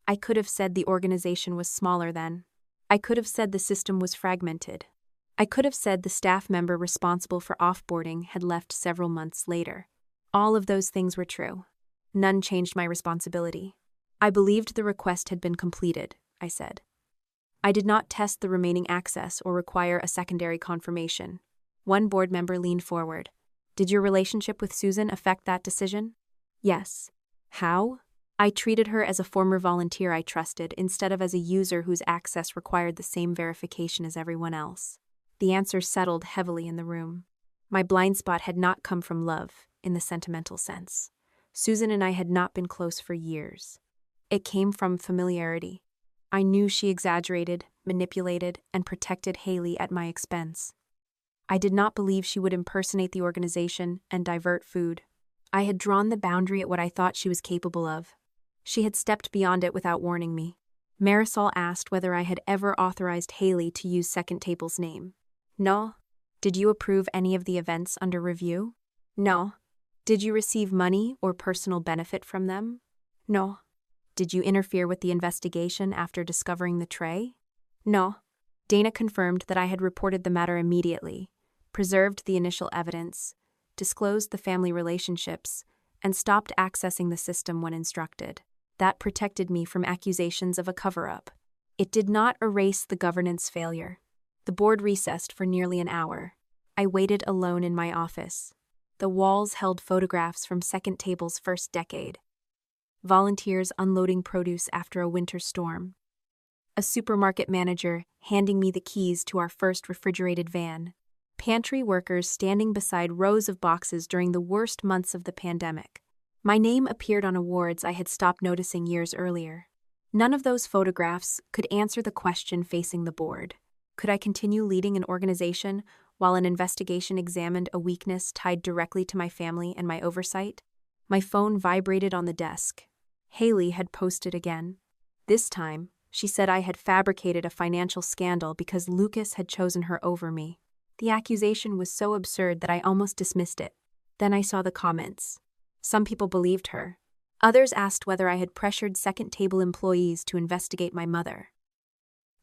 I could have said the organization was smaller then. I could have said the system was fragmented. I could have said the staff member responsible for offboarding had left several months later. All of those things were true. None changed my responsibility. I believed the request had been completed, I said. I did not test the remaining access or require a secondary confirmation. One board member leaned forward. Did your relationship with Susan affect that decision? Yes. How? I treated her as a former volunteer I trusted instead of as a user whose access required the same verification as everyone else. The answer settled heavily in the room. My blind spot had not come from love, in the sentimental sense. Susan and I had not been close for years. It came from familiarity. I knew she exaggerated, manipulated, and protected Haley at my expense. I did not believe she would impersonate the organization and divert food. I had drawn the boundary at what I thought she was capable of. She had stepped beyond it without warning me. Marisol asked whether I had ever authorized Haley to use Second Table's name. No. Did you approve any of the events under review? No. Did you receive money or personal benefit from them? No. Did you interfere with the investigation after discovering the tray? No. Dana confirmed that I had reported the matter immediately, preserved the initial evidence, disclosed the family relationships, and stopped accessing the system when instructed. That protected me from accusations of a cover-up. It did not erase the governance failure. The board recessed for nearly an hour. I waited alone in my office. The walls held photographs from Second Table's first decade. Volunteers unloading produce after a winter storm. A supermarket manager handing me the keys to our first refrigerated van. Pantry workers standing beside rows of boxes during the worst months of the pandemic. My name appeared on awards I had stopped noticing years earlier. None of those photographs could answer the question facing the board. Could I continue leading an organization while an investigation examined a weakness tied directly to my family and my oversight? My phone vibrated on the desk. Haley had posted again. This time, she said I had fabricated a financial scandal because Lucas had chosen her over me. The accusation was so absurd that I almost dismissed it. Then I saw the comments. Some people believed her. Others asked whether I had pressured Second Table employees to investigate my mother.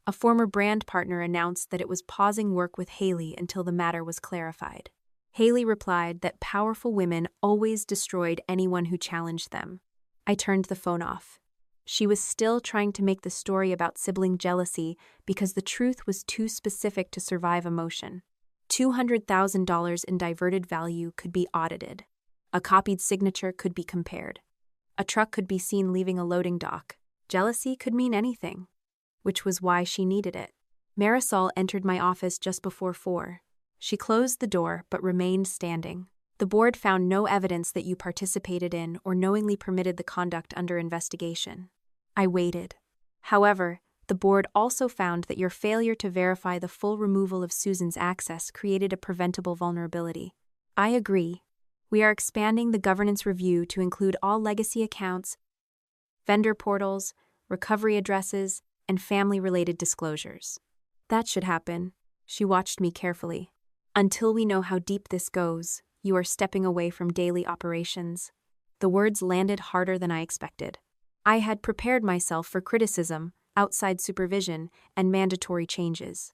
A former brand partner announced that it was pausing work with Haley until the matter was clarified. Haley replied that powerful women always destroyed anyone who challenged them. I turned the phone off. She was still trying to make the story about sibling jealousy because the truth was too specific to survive emotion. $200,000 in diverted value could be audited. A copied signature could be compared. A truck could be seen leaving a loading dock. Jealousy could mean anything, which was why she needed it. Marisol entered my office just before 4. She closed the door but remained standing. The board found no evidence that you participated in or knowingly permitted the conduct under investigation. I waited. However, the board also found that your failure to verify the full removal of Susan's access created a preventable vulnerability. I agree. We are expanding the governance review to include all legacy accounts, vendor portals, recovery addresses, and family-related disclosures. That should happen. She watched me carefully. Until we know how deep this goes, you are stepping away from daily operations. The words landed harder than I expected. I had prepared myself for criticism, outside supervision, and mandatory changes.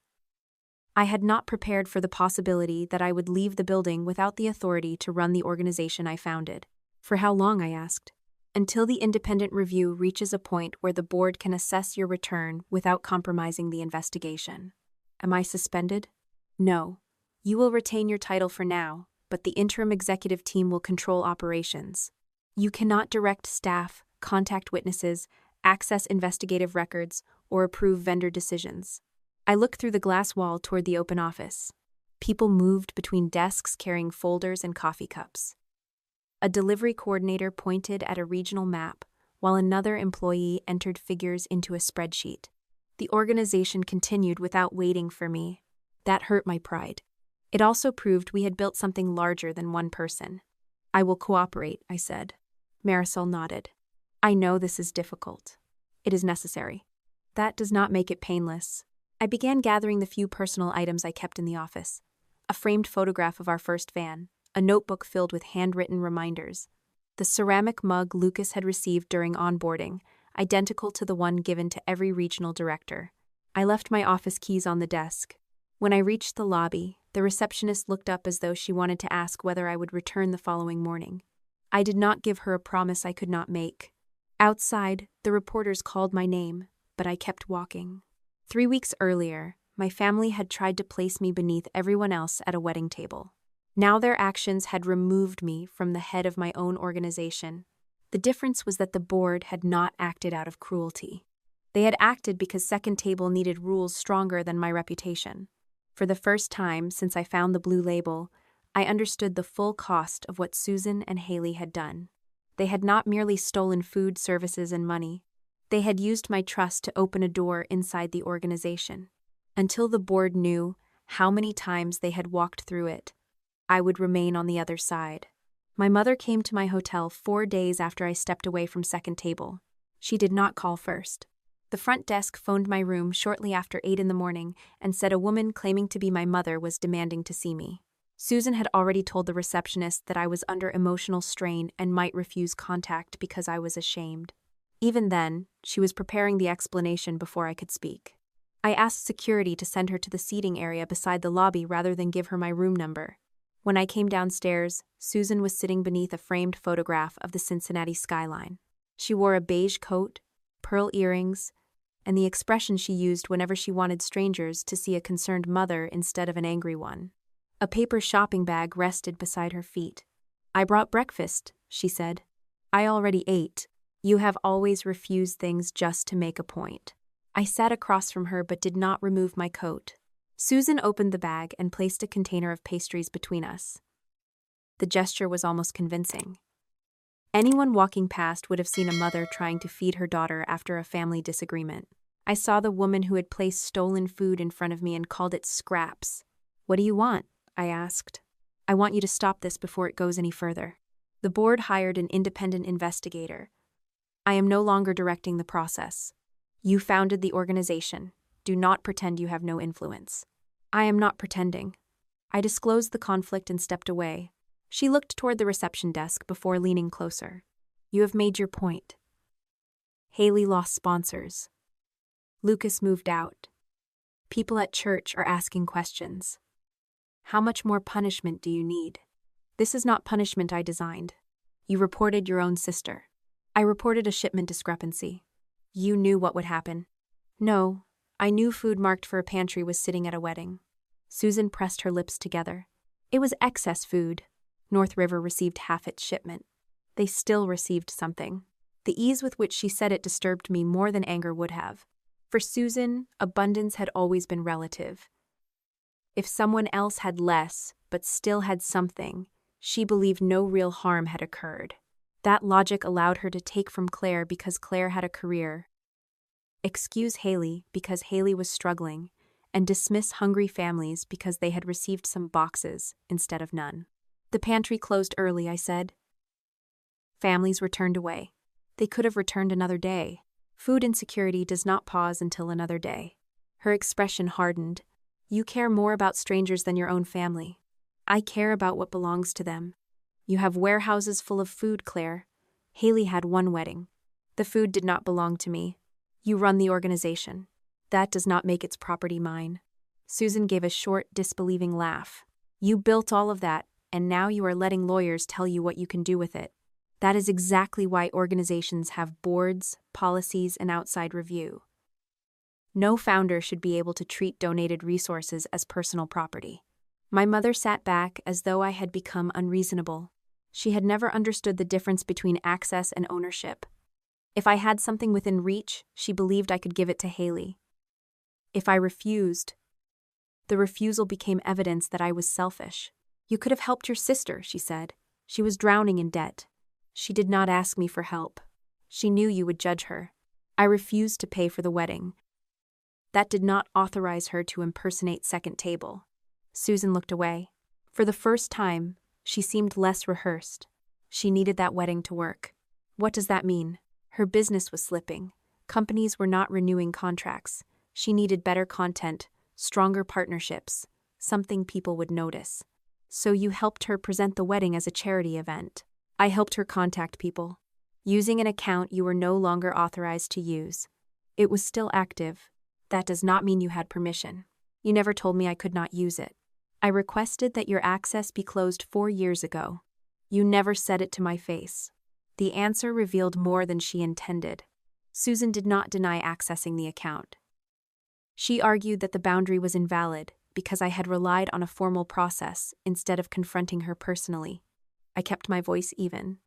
I had not prepared for the possibility that I would leave the building without the authority to run the organization I founded. For how long, I asked? Until the independent review reaches a point where the board can assess your return without compromising the investigation. Am I suspended? No. You will retain your title for now, but the interim executive team will control operations. You cannot direct staff, contact witnesses, access investigative records, or approve vendor decisions. I looked through the glass wall toward the open office. People moved between desks carrying folders and coffee cups. A delivery coordinator pointed at a regional map, while another employee entered figures into a spreadsheet. The organization continued without waiting for me. That hurt my pride. It also proved we had built something larger than one person. I will cooperate, I said. Marisol nodded. I know this is difficult. It is necessary. That does not make it painless. I began gathering the few personal items I kept in the office. A framed photograph of our first van, a notebook filled with handwritten reminders, the ceramic mug Lucas had received during onboarding, identical to the one given to every regional director. I left my office keys on the desk. When I reached the lobby, the receptionist looked up as though she wanted to ask whether I would return the following morning. I did not give her a promise I could not make. Outside, the reporters called my name, but I kept walking. 3 weeks earlier, my family had tried to place me beneath everyone else at a wedding table. Now their actions had removed me from the head of my own organization. The difference was that the board had not acted out of cruelty. They had acted because Second Table needed rules stronger than my reputation. For the first time since I found the blue label, I understood the full cost of what Susan and Haley had done. They had not merely stolen food, services, and money. They had used my trust to open a door inside the organization. Until the board knew how many times they had walked through it, I would remain on the other side. My mother came to my hotel 4 days after I stepped away from Second Table. She did not call first. The front desk phoned my room shortly after 8 in the morning and said a woman claiming to be my mother was demanding to see me. Susan had already told the receptionist that I was under emotional strain and might refuse contact because I was ashamed. Even then, she was preparing the explanation before I could speak. I asked security to send her to the seating area beside the lobby rather than give her my room number. When I came downstairs, Susan was sitting beneath a framed photograph of the Cincinnati skyline. She wore a beige coat, pearl earrings, and the expression she used whenever she wanted strangers to see a concerned mother instead of an angry one. A paper shopping bag rested beside her feet. "I brought breakfast," she said. "I already ate. You have always refused things just to make a point." I sat across from her but did not remove my coat. Susan opened the bag and placed a container of pastries between us. The gesture was almost convincing. Anyone walking past would have seen a mother trying to feed her daughter after a family disagreement. I saw the woman who had placed stolen food in front of me and called it scraps. "What do you want?" I asked. "I want you to stop this before it goes any further." The board hired an independent investigator. I am no longer directing the process. You founded the organization. Do not pretend you have no influence. I am not pretending. I disclosed the conflict and stepped away. She looked toward the reception desk before leaning closer. "You have made your point." Haley lost sponsors. Lucas moved out. People at church are asking questions. How much more punishment do you need? This is not punishment I designed. You reported your own sister. I reported a shipment discrepancy. You knew what would happen. No, I knew food marked for a pantry was sitting at a wedding. Susan pressed her lips together. It was excess food. North River received half its shipment. They still received something. The ease with which she said it disturbed me more than anger would have. For Susan, abundance had always been relative. If someone else had less, but still had something, she believed no real harm had occurred. That logic allowed her to take from Claire because Claire had a career, excuse Haley because Haley was struggling, and dismiss hungry families because they had received some boxes instead of none. The pantry closed early, I said. Families were turned away. They could have returned another day. Food insecurity does not pause until another day. Her expression hardened. You care more about strangers than your own family. I care about what belongs to them. You have warehouses full of food, Claire. Haley had one wedding. The food did not belong to me. You run the organization. That does not make its property mine. Susan gave a short, disbelieving laugh. You built all of that, and now you are letting lawyers tell you what you can do with it. That is exactly why organizations have boards, policies, and outside review. No founder should be able to treat donated resources as personal property. My mother sat back as though I had become unreasonable. She had never understood the difference between access and ownership. If I had something within reach, she believed I could give it to Haley. If I refused, the refusal became evidence that I was selfish. You could have helped your sister, she said. She was drowning in debt. She did not ask me for help. She knew you would judge her. I refused to pay for the wedding. That did not authorize her to impersonate second table. Susan looked away. For the first time, she seemed less rehearsed. She needed that wedding to work. What does that mean? Her business was slipping. Companies were not renewing contracts. She needed better content, stronger partnerships, something people would notice. So you helped her present the wedding as a charity event. I helped her contact people, using an account you were no longer authorized to use. It was still active. That does not mean you had permission. You never told me I could not use it. I requested that your access be closed 4 years ago. You never said it to my face. The answer revealed more than she intended. Susan did not deny accessing the account. She argued that the boundary was invalid because I had relied on a formal process instead of confronting her personally. I kept my voice even.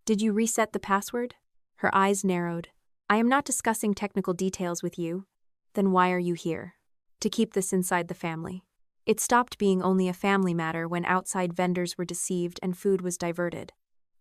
Did you reset the password? Her eyes narrowed. I am not discussing technical details with you. Then why are you here? To keep this inside the family. It stopped being only a family matter when outside vendors were deceived and food was diverted.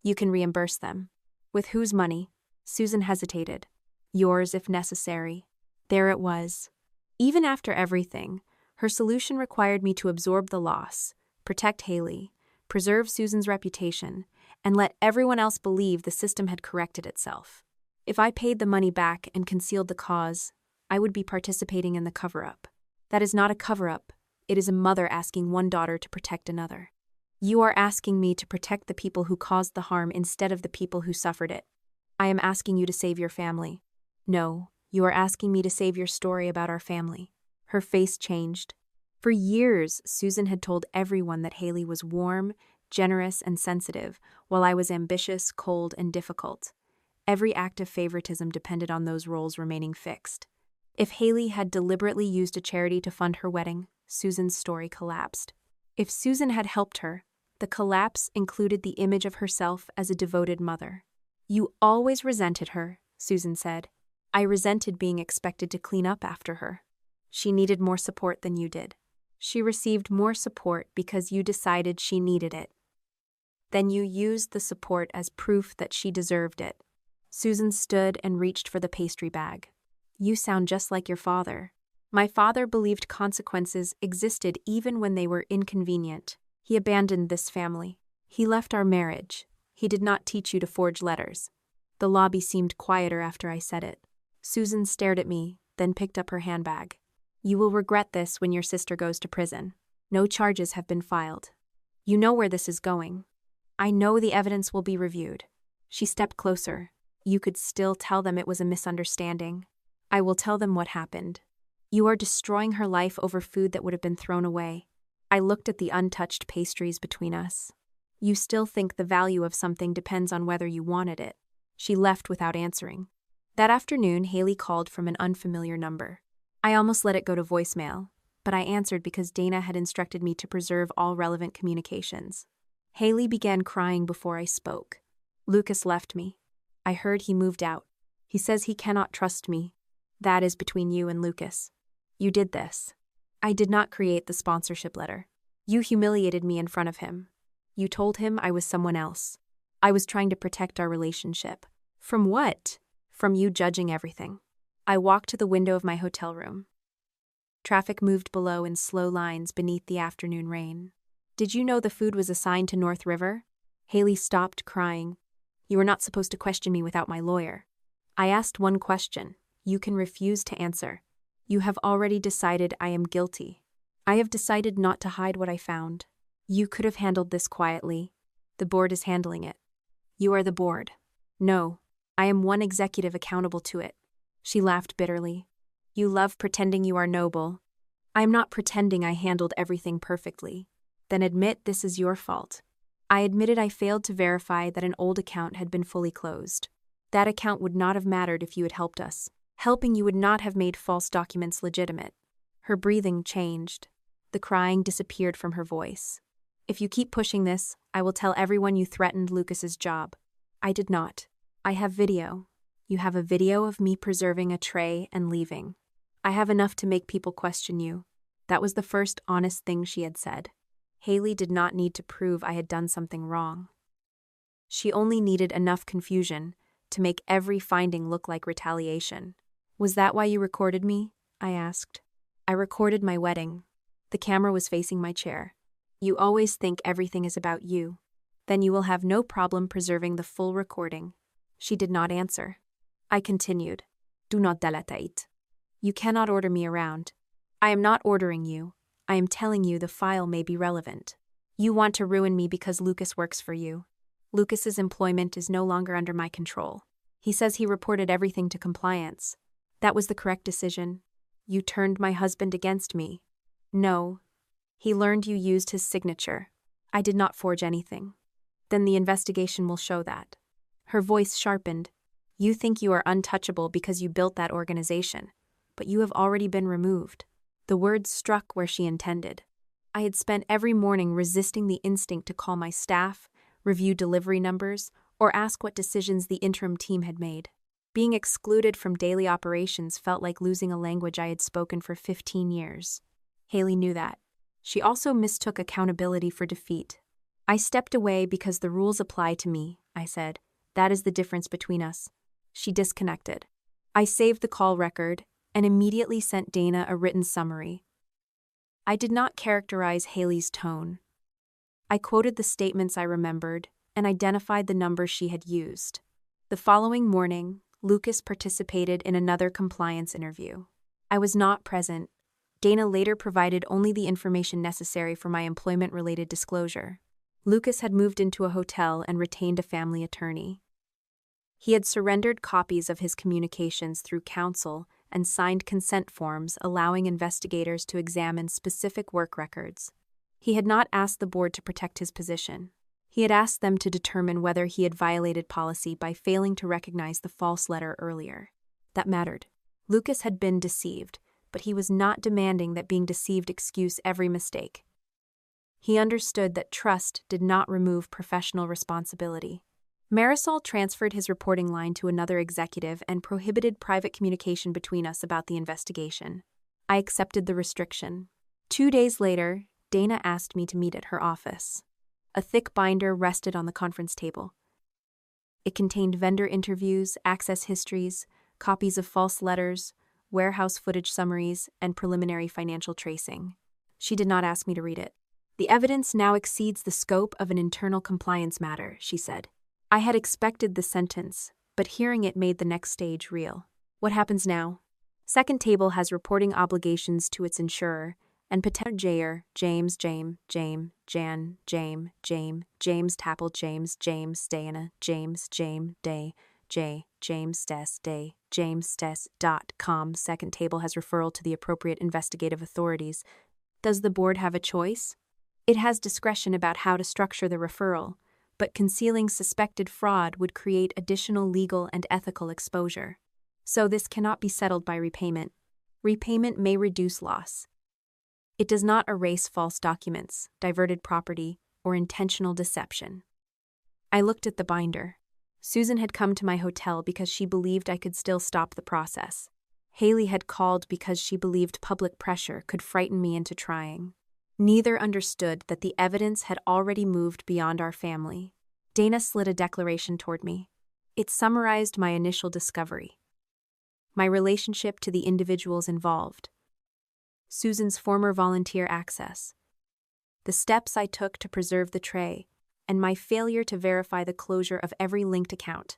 You can reimburse them. With whose money? Susan hesitated. Yours if necessary. There it was. Even after everything, her solution required me to absorb the loss, protect Haley, preserve Susan's reputation, and let everyone else believe the system had corrected itself. If I paid the money back and concealed the cause, I would be participating in the cover-up. That is not a cover-up. It is a mother asking one daughter to protect another. You are asking me to protect the people who caused the harm instead of the people who suffered it. I am asking you to save your family. No, you are asking me to save your story about our family. Her face changed. For years, Susan had told everyone that Haley was warm, generous, and sensitive, while I was ambitious, cold, and difficult. Every act of favoritism depended on those roles remaining fixed. If Haley had deliberately used a charity to fund her wedding, Susan's story collapsed. If Susan had helped her, the collapse included the image of herself as a devoted mother. You always resented her, Susan said. I resented being expected to clean up after her. She needed more support than you did. She received more support because you decided she needed it. Then you used the support as proof that she deserved it. Susan stood and reached for the pastry bag. You sound just like your father. My father believed consequences existed even when they were inconvenient. He abandoned this family. He left our marriage. He did not teach you to forge letters. The lobby seemed quieter after I said it. Susan stared at me, then picked up her handbag. You will regret this when your sister goes to prison. No charges have been filed. You know where this is going. I know the evidence will be reviewed. She stepped closer. You could still tell them it was a misunderstanding. I will tell them what happened. You are destroying her life over food that would have been thrown away. I looked at the untouched pastries between us. You still think the value of something depends on whether you wanted it. She left without answering. That afternoon, Haley called from an unfamiliar number. I almost let it go to voicemail, but I answered because Dana had instructed me to preserve all relevant communications. Haley began crying before I spoke. Lucas left me. I heard he moved out. He says he cannot trust me. That is between you and Lucas. You did this. I did not create the sponsorship letter. You humiliated me in front of him. You told him I was someone else. I was trying to protect our relationship. From what? From you judging everything. I walked to the window of my hotel room. Traffic moved below in slow lines beneath the afternoon rain. Did you know the food was assigned to North River? Haley stopped crying. You were not supposed to question me without my lawyer. I asked one question. You can refuse to answer. You have already decided I am guilty. I have decided not to hide what I found. You could have handled this quietly. The board is handling it. You are the board. No, I am one executive accountable to it. She laughed bitterly. You love pretending you are noble. I am not pretending I handled everything perfectly. Then admit this is your fault. I admitted I failed to verify that an old account had been fully closed. That account would not have mattered if you had helped us. Helping you would not have made false documents legitimate. Her breathing changed. The crying disappeared from her voice. If you keep pushing this, I will tell everyone you threatened Lucas's job. I did not. I have video. You have a video of me preserving a tray and leaving. I have enough to make people question you. That was the first honest thing she had said. Haley did not need to prove I had done something wrong. She only needed enough confusion to make every finding look like retaliation. Was that why you recorded me? I asked. I recorded my wedding. The camera was facing my chair. You always think everything is about you. Then you will have no problem preserving the full recording. She did not answer. I continued. Do not delete. You cannot order me around. I am not ordering you. I am telling you the file may be relevant. You want to ruin me because Lucas works for you. Lucas's employment is no longer under my control. He says he reported everything to compliance. That was the correct decision. You turned my husband against me. No. He learned you used his signature. I did not forge anything. Then the investigation will show that. Her voice sharpened. You think you are untouchable because you built that organization, but you have already been removed. The words struck where she intended. I had spent every morning resisting the instinct to call my staff, review delivery numbers, or ask what decisions the interim team had made. Being excluded from daily operations felt like losing a language I had spoken for 15 years. Haley knew that. She also mistook accountability for defeat. I stepped away because the rules apply to me, I said. That is the difference between us. She disconnected. I saved the call record and immediately sent Dana a written summary. I did not characterize Haley's tone. I quoted the statements I remembered and identified the numbers she had used. The following morning, Lucas participated in another compliance interview. I was not present. Dana later provided only the information necessary for my employment-related disclosure. Lucas had moved into a hotel and retained a family attorney. He had surrendered copies of his communications through counsel and signed consent forms allowing investigators to examine specific work records. He had not asked the board to protect his position. He had asked them to determine whether he had violated policy by failing to recognize the false letter earlier. That mattered. Lucas had been deceived, but he was not demanding that being deceived excuse every mistake. He understood that trust did not remove professional responsibility. Marisol transferred his reporting line to another executive and prohibited private communication between us about the investigation. I accepted the restriction. 2 days later, Dana asked me to meet at her office. A thick binder rested on the conference table. It contained vendor interviews, access histories, copies of false letters, warehouse footage summaries, and preliminary financial tracing. She did not ask me to read it. The evidence now exceeds the scope of an internal compliance matter, she said. I had expected the sentence, but hearing it made the next stage real. What happens now? Second table has reporting obligations to its insurer, and potential James Tapple James Dana James Day JamesTess.com. Second table has referral to the appropriate investigative authorities. Does the board have a choice? It has discretion about how to structure the referral, but concealing suspected fraud would create additional legal and ethical exposure. So this cannot be settled by repayment. Repayment may reduce loss. It does not erase false documents, diverted property, or intentional deception. I looked at the binder. Susan had come to my hotel because she believed I could still stop the process. Haley had called because she believed public pressure could frighten me into trying. Neither understood that the evidence had already moved beyond our family. Dana slid a declaration toward me. It summarized my initial discovery. My relationship to the individuals involved. Susan's former volunteer access. the steps I took to preserve the tray, and my failure to verify the closure of every linked account.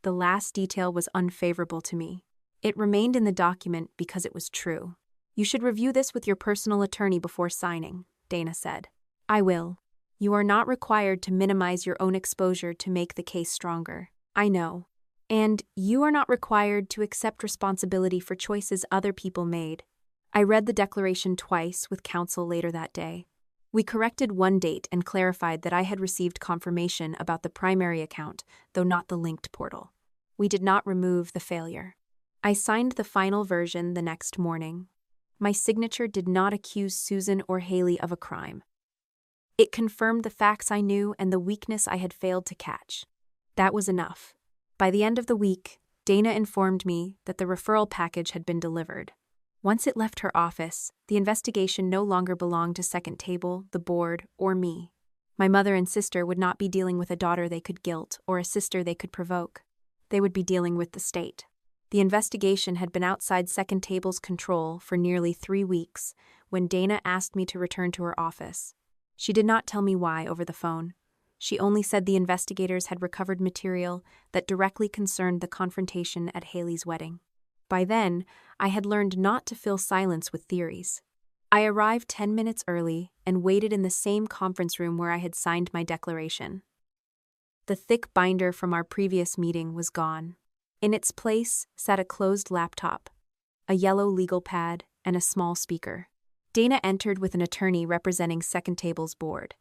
The last detail was unfavorable to me. It remained in the document because it was true. You should review this with your personal attorney before signing, Dana said. I will. You are not required to minimize your own exposure to make the case stronger. I know. And you are not required to accept responsibility for choices other people made. I read the declaration twice with counsel later that day. We corrected one date and clarified that I had received confirmation about the primary account, though not the linked portal. We did not remove the failure. I signed the final version the next morning. My signature did not accuse Susan or Haley of a crime. It confirmed the facts I knew and the weakness I had failed to catch. That was enough. By the end of the week, Dana informed me that the referral package had been delivered. Once it left her office, the investigation no longer belonged to Second Table, the board, or me. My mother and sister would not be dealing with a daughter they could guilt or a sister they could provoke. They would be dealing with the state. The investigation had been outside Second Table's control for nearly 3 weeks when Dana asked me to return to her office. She did not tell me why over the phone. She only said the investigators had recovered material that directly concerned the confrontation at Haley's wedding. By then, I had learned not to fill silence with theories. I arrived 10 minutes early and waited in the same conference room where I had signed my declaration. The thick binder from our previous meeting was gone. In its place sat a closed laptop, a yellow legal pad, and a small speaker. Dana entered with an attorney representing Second Table's board.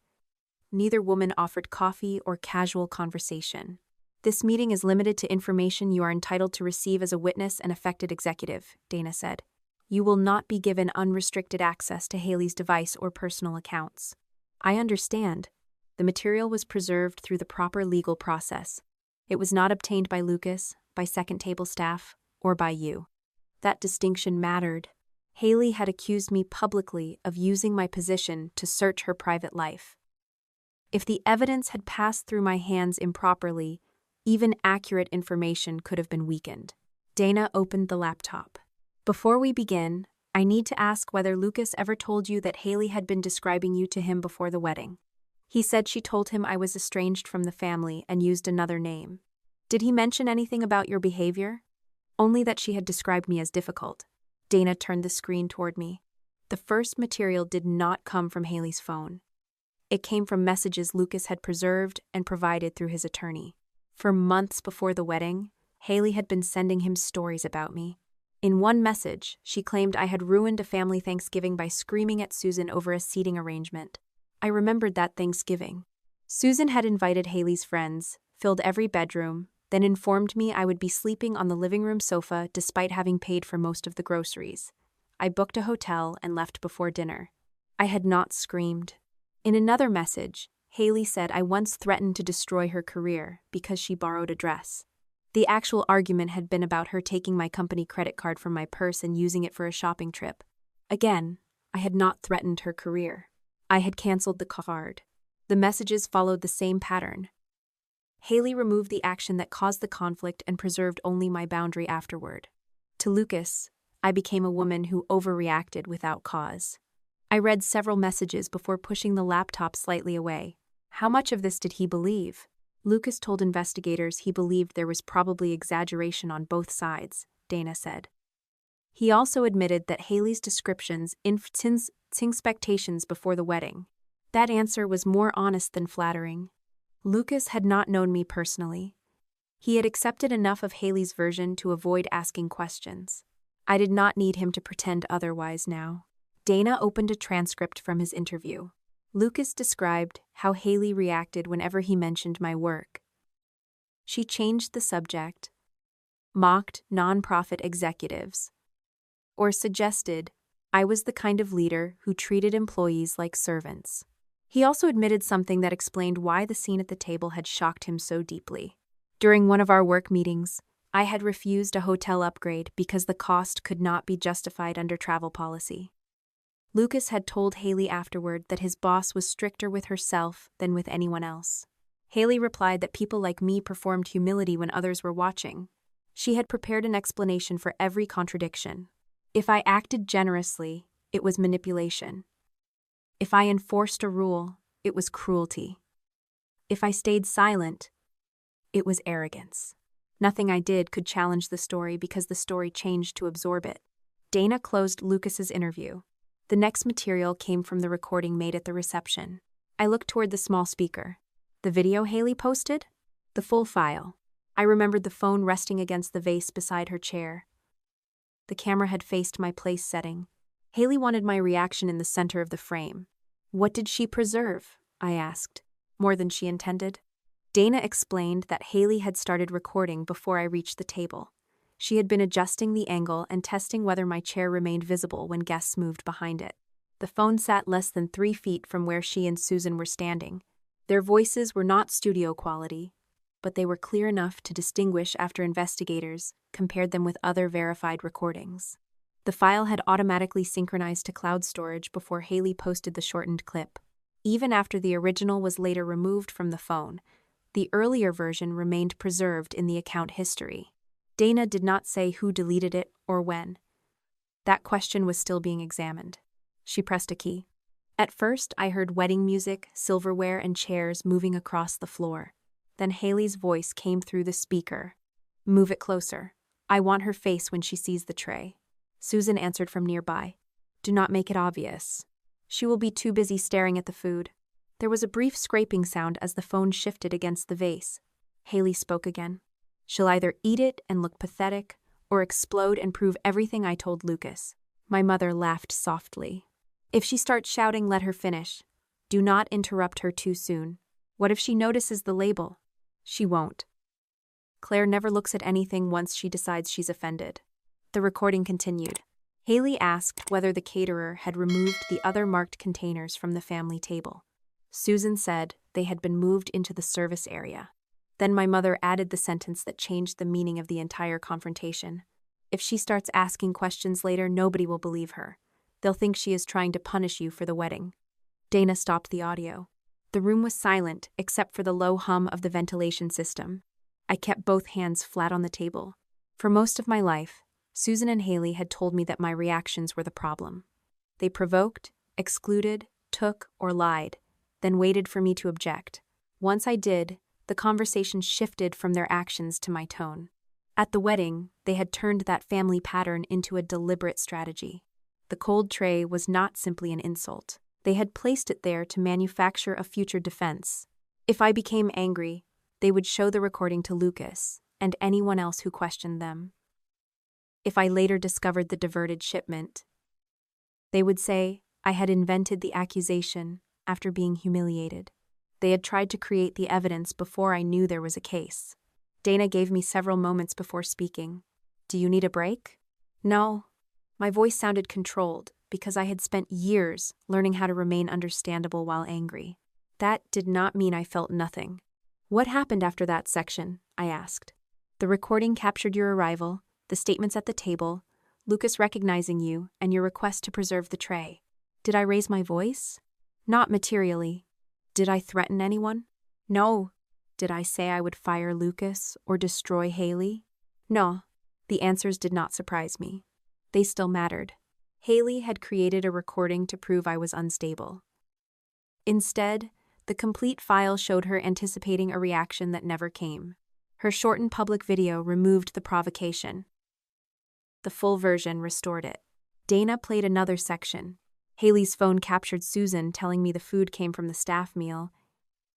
Neither woman offered coffee or casual conversation. This meeting is limited to information you are entitled to receive as a witness and affected executive, Dana said. You will not be given unrestricted access to Haley's device or personal accounts. I understand. The material was preserved through the proper legal process. It was not obtained by Lucas, by Second Table staff, or by you. That distinction mattered. Haley had accused me publicly of using my position to search her private life. If the evidence had passed through my hands improperly, even accurate information could have been weakened. Dana opened the laptop. Before we begin, I need to ask whether Lucas ever told you that Haley had been describing you to him before the wedding. He said she told him I was estranged from the family and used another name. Did he mention anything about your behavior? Only that she had described me as difficult. Dana turned the screen toward me. The first material did not come from Haley's phone. It came from messages Lucas had preserved and provided through his attorney. For months before the wedding, Haley had been sending him stories about me. In one message, she claimed I had ruined a family Thanksgiving by screaming at Susan over a seating arrangement. I remembered that Thanksgiving. Susan had invited Haley's friends, filled every bedroom, then informed me I would be sleeping on the living room sofa despite having paid for most of the groceries. I booked a hotel and left before dinner. I had not screamed. In another message, Haley said I once threatened to destroy her career because she borrowed a dress. The actual argument had been about her taking my company credit card from my purse and using it for a shopping trip. Again, I had not threatened her career. I had canceled the card. The messages followed the same pattern. Haley removed the action that caused the conflict and preserved only my boundary afterward. To Lucas, I became a woman who overreacted without cause. I read several messages before pushing the laptop slightly away. How much of this did he believe? Lucas told investigators he believed there was probably exaggeration on both sides, Dana said. He also admitted that Haley's descriptions influenced expectations before the wedding. That answer was more honest than flattering. Lucas had not known me personally. He had accepted enough of Haley's version to avoid asking questions. I did not need him to pretend otherwise now. Dana opened a transcript from his interview. Lucas described how Haley reacted whenever he mentioned my work. She changed the subject, mocked nonprofit executives, or suggested I was the kind of leader who treated employees like servants. He also admitted something that explained why the scene at the table had shocked him so deeply. During one of our work meetings, I had refused a hotel upgrade because the cost could not be justified under travel policy. Lucas had told Haley afterward that his boss was stricter with herself than with anyone else. Haley replied that people like me performed humility when others were watching. She had prepared an explanation for every contradiction. If I acted generously, it was manipulation. If I enforced a rule, it was cruelty. If I stayed silent, it was arrogance. Nothing I did could challenge the story because the story changed to absorb it. Dana closed Lucas's interview. The next material came from the recording made at the reception. I looked toward the small speaker. The video Haley posted? The full file. I remembered the phone resting against the vase beside her chair. The camera had faced my place setting. Haley wanted my reaction in the center of the frame. What did she preserve? I asked. More than she intended? Dana explained that Haley had started recording before I reached the table. She had been adjusting the angle and testing whether my chair remained visible when guests moved behind it. The phone sat less than 3 feet from where she and Susan were standing. Their voices were not studio quality, but they were clear enough to distinguish after investigators compared them with other verified recordings. The file had automatically synchronized to cloud storage before Haley posted the shortened clip. Even after the original was later removed from the phone, the earlier version remained preserved in the account history. Dana did not say who deleted it or when. That question was still being examined. She pressed a key. At first, I heard wedding music, silverware, and chairs moving across the floor. Then Haley's voice came through the speaker. Move it closer. I want her face when she sees the tray. Susan answered from nearby. Do not make it obvious. She will be too busy staring at the food. There was a brief scraping sound as the phone shifted against the vase. Haley spoke again. She'll either eat it and look pathetic, or explode and prove everything I told Lucas. My mother laughed softly. If she starts shouting, let her finish. Do not interrupt her too soon. What if she notices the label? She won't. Claire never looks at anything once she decides she's offended. The recording continued. Haley asked whether the caterer had removed the other marked containers from the family table. Susan said they had been moved into the service area. Then my mother added the sentence that changed the meaning of the entire confrontation. If she starts asking questions later, nobody will believe her. They'll think she is trying to punish you for the wedding. Dana stopped the audio. The room was silent, except for the low hum of the ventilation system. I kept both hands flat on the table. For most of my life, Susan and Haley had told me that my reactions were the problem. They provoked, excluded, took, or lied, then waited for me to object. Once I did, the conversation shifted from their actions to my tone. At the wedding, they had turned that family pattern into a deliberate strategy. The cold tray was not simply an insult. They had placed it there to manufacture a future defense. If I became angry, they would show the recording to Lucas and anyone else who questioned them. If I later discovered the diverted shipment, they would say I had invented the accusation after being humiliated. They had tried to create the evidence before I knew there was a case. Dana gave me several moments before speaking. Do you need a break? No. My voice sounded controlled because I had spent years learning how to remain understandable while angry. That did not mean I felt nothing. What happened after that section? I asked. The recording captured your arrival, the statements at the table, Lucas recognizing you, and your request to preserve the tray. Did I raise my voice? Not materially. Did I threaten anyone? No. Did I say I would fire Lucas or destroy Haley? No. The answers did not surprise me. They still mattered. Haley had created a recording to prove I was unstable. Instead, the complete file showed her anticipating a reaction that never came. Her shortened public video removed the provocation. The full version restored it. Dana played another section. Haley's phone captured Susan telling me the food came from the staff meal.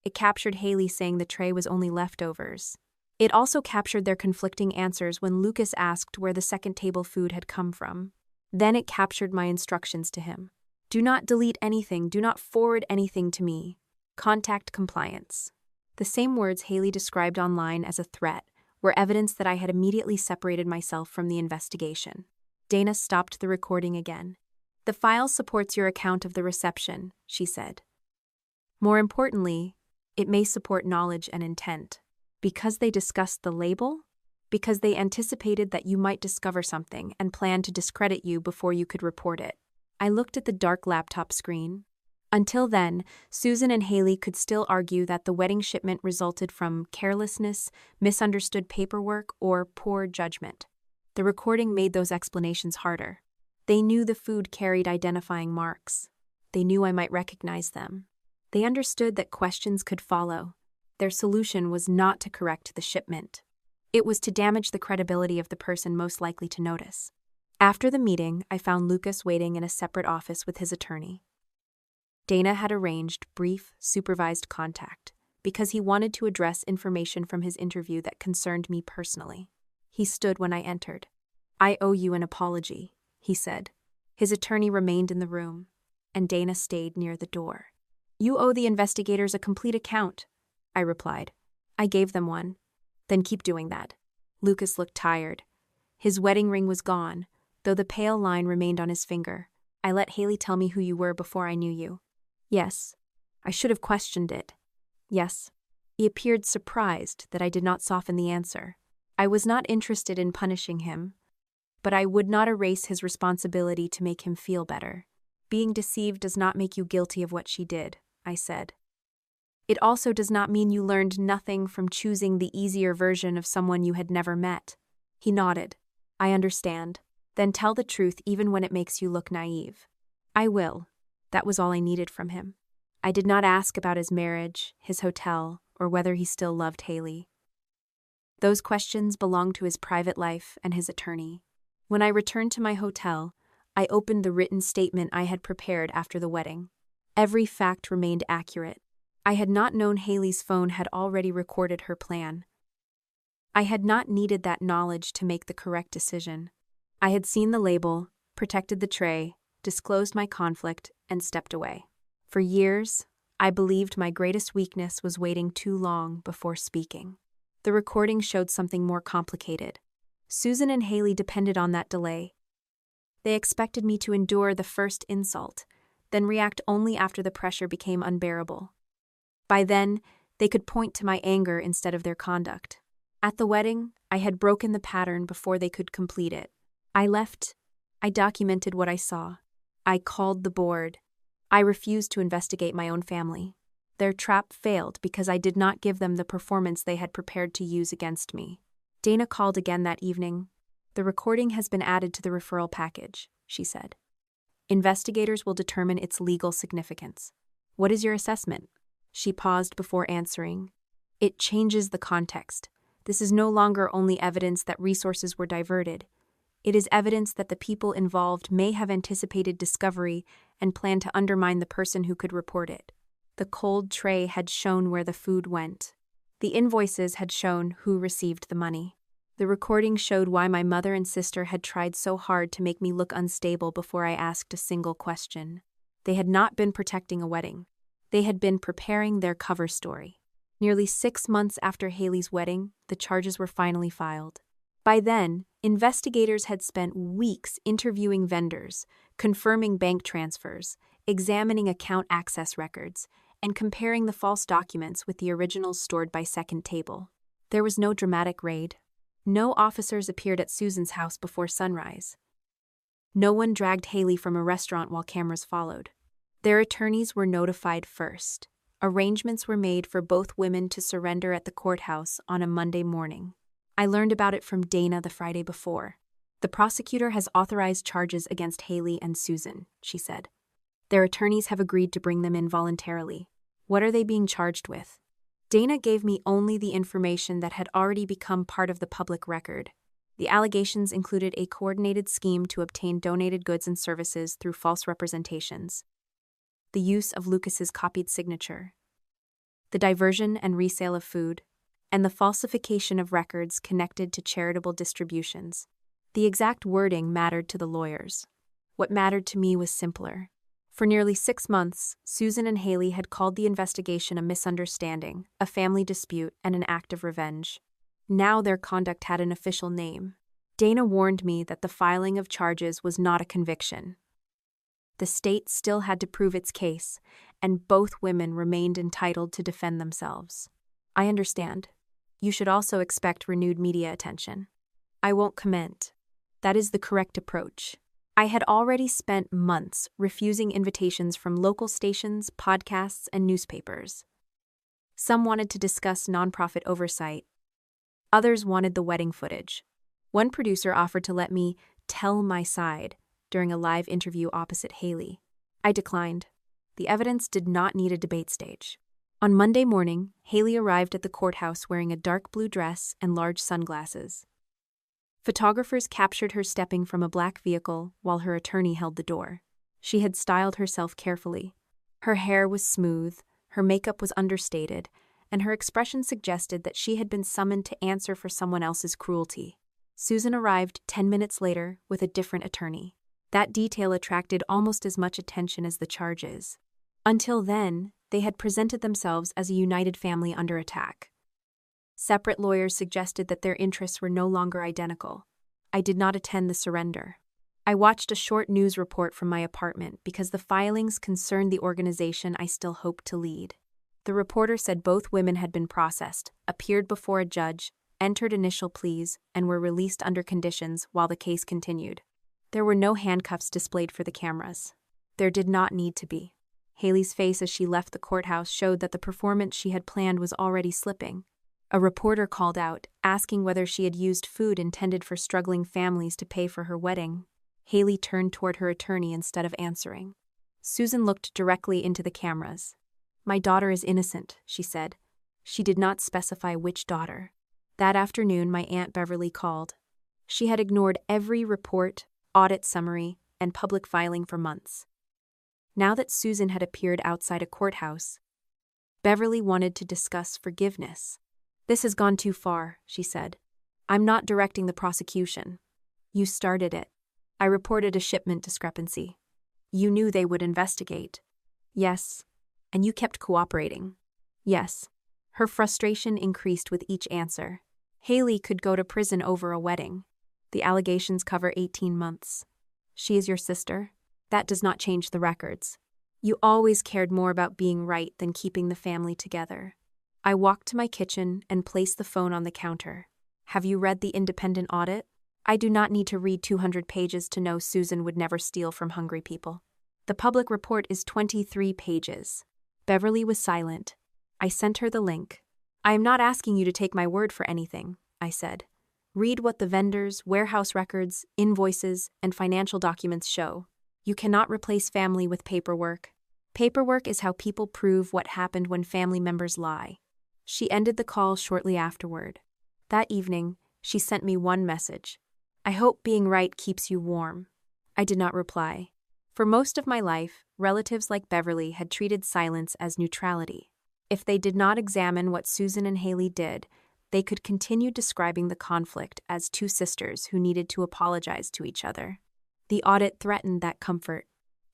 It captured Haley saying the tray was only leftovers. It also captured their conflicting answers when Lucas asked where the second table food had come from. Then it captured my instructions to him. Do not delete anything, do not forward anything to me. Contact compliance. The same words Haley described online as a threat were evidence that I had immediately separated myself from the investigation. Dana stopped the recording again. The file supports your account of the reception, she said. More importantly, it may support knowledge and intent. Because they discussed the label? Because they anticipated that you might discover something and planned to discredit you before you could report it. I looked at the dark laptop screen. Until then, Susan and Haley could still argue that the wedding shipment resulted from carelessness, misunderstood paperwork, or poor judgment. The recording made those explanations harder. They knew the food carried identifying marks. They knew I might recognize them. They understood that questions could follow. Their solution was not to correct the shipment. It was to damage the credibility of the person most likely to notice. After the meeting, I found Lucas waiting in a separate office with his attorney. Dana had arranged brief, supervised contact because he wanted to address information from his interview that concerned me personally. He stood when I entered. "I owe you an apology," he said. His attorney remained in the room, and Dana stayed near the door. "You owe the investigators a complete account," I replied. "I gave them one." "Then keep doing that." Lucas looked tired. His wedding ring was gone, though the pale line remained on his finger. "I let Haley tell me who you were before I knew you." "Yes." "I should have questioned it." "Yes." He appeared surprised that I did not soften the answer. I was not interested in punishing him, but I would not erase his responsibility to make him feel better. "Being deceived does not make you guilty of what she did," I said. "It also does not mean you learned nothing from choosing the easier version of someone you had never met." He nodded. "I understand. Then tell the truth even when it makes you look naive." "I will." That was all I needed from him. I did not ask about his marriage, his hotel, or whether he still loved Haley. Those questions belonged to his private life and his attorney. When I returned to my hotel, I opened the written statement I had prepared after the wedding. Every fact remained accurate. I had not known Haley's phone had already recorded her plan. I had not needed that knowledge to make the correct decision. I had seen the label, protected the tray, disclosed my conflict, and stepped away. For years, I believed my greatest weakness was waiting too long before speaking. The recording showed something more complicated. Susan and Haley depended on that delay. They expected me to endure the first insult, then react only after the pressure became unbearable. By then, they could point to my anger instead of their conduct. At the wedding, I had broken the pattern before they could complete it. I left. I documented what I saw. I called the board. I refused to investigate my own family. Their trap failed because I did not give them the performance they had prepared to use against me. Dana called again that evening. "The recording has been added to the referral package," she said. "Investigators will determine its legal significance." "What is your assessment?" She paused before answering. "It changes the context. This is no longer only evidence that resources were diverted. It is evidence that the people involved may have anticipated discovery and planned to undermine the person who could report it. The cold tray had shown where the food went. The invoices had shown who received the money. The recording showed why my mother and sister had tried so hard to make me look unstable before I asked a single question. They had not been protecting a wedding. They had been preparing their cover story. Nearly 6 months after Haley's wedding, the charges were finally filed. By then, investigators had spent weeks interviewing vendors, confirming bank transfers, examining account access records, and comparing the false documents with the originals stored by Second Table. There was no dramatic raid. No officers appeared at Susan's house before sunrise. No one dragged Haley from a restaurant while cameras followed. Their attorneys were notified first. Arrangements were made for both women to surrender at the courthouse on a Monday morning. I learned about it from Dana the Friday before. "The prosecutor has authorized charges against Haley and Susan," she said. "Their attorneys have agreed to bring them in voluntarily." "What are they being charged with?" Dana gave me only the information that had already become part of the public record. The allegations included a coordinated scheme to obtain donated goods and services through false representations, the use of Lucas's copied signature, the diversion and resale of food, and the falsification of records connected to charitable distributions. The exact wording mattered to the lawyers. What mattered to me was simpler. For nearly 6 months, Susan and Haley had called the investigation a misunderstanding, a family dispute, and an act of revenge. Now their conduct had an official name. Dana warned me that the filing of charges was not a conviction. The state still had to prove its case, and both women remained entitled to defend themselves. "I understand. You should also expect renewed media attention." "I won't comment. That is the correct approach." I had already spent months refusing invitations from local stations, podcasts, and newspapers. Some wanted to discuss nonprofit oversight. Others wanted the wedding footage. One producer offered to let me tell my side during a live interview opposite Haley. I declined. the evidence did not need a debate stage. On Monday morning, Haley arrived at the courthouse wearing a dark blue dress and large sunglasses. Photographers captured her stepping from a black vehicle while her attorney held the door. She had styled herself carefully. Her hair was smooth, her makeup was understated, and her expression suggested that she had been summoned to answer for someone else's cruelty. Susan arrived 10 minutes later with a different attorney. That detail attracted almost as much attention as the charges. Until then, they had presented themselves as a united family under attack. Separate lawyers suggested that their interests were no longer identical. I did not attend the surrender. I watched a short news report from my apartment because the filings concerned the organization I still hoped to lead. The reporter said both women had been processed, appeared before a judge, entered initial pleas, and were released under conditions while the case continued. There were no handcuffs displayed for the cameras. There did not need to be. Haley's face as she left the courthouse showed that the performance she had planned was already slipping. A reporter called out, asking whether she had used food intended for struggling families to pay for her wedding. Haley turned toward her attorney instead of answering. Susan looked directly into the cameras. "My daughter is innocent," she said. She did not specify which daughter. That afternoon, my Aunt Beverly called. She had ignored every report, audit summary, and public filing for months. Now that Susan had appeared outside a courthouse, Beverly wanted to discuss forgiveness. "This has gone too far," she said. "I'm not directing the prosecution. You started it. I reported a shipment discrepancy. You knew they would investigate." "Yes." "And you kept cooperating." "Yes." Her frustration increased with each answer. Haley could go to prison over a wedding. The allegations cover 18 months. She is your sister? That does not change the records. You always cared more about being right than keeping the family together. I walked to my kitchen and placed the phone on the counter. "Have you read the independent audit?" I do not need to read 200 pages to know Susan would never steal from hungry people. The public report is 23 pages. Beverly was silent. I sent her the link. "I am not asking you to take my word for anything," I said. "Read what the vendors, warehouse records, invoices, and financial documents show. You cannot replace family with paperwork. Paperwork is how people prove what happened when family members lie." She ended the call shortly afterward. That evening, she sent me one message. "I hope being right keeps you warm." I did not reply. For most of my life, relatives like Beverly had treated silence as neutrality. If they did not examine what Susan and Haley did, they could continue describing the conflict as two sisters who needed to apologize to each other. The audit threatened that comfort.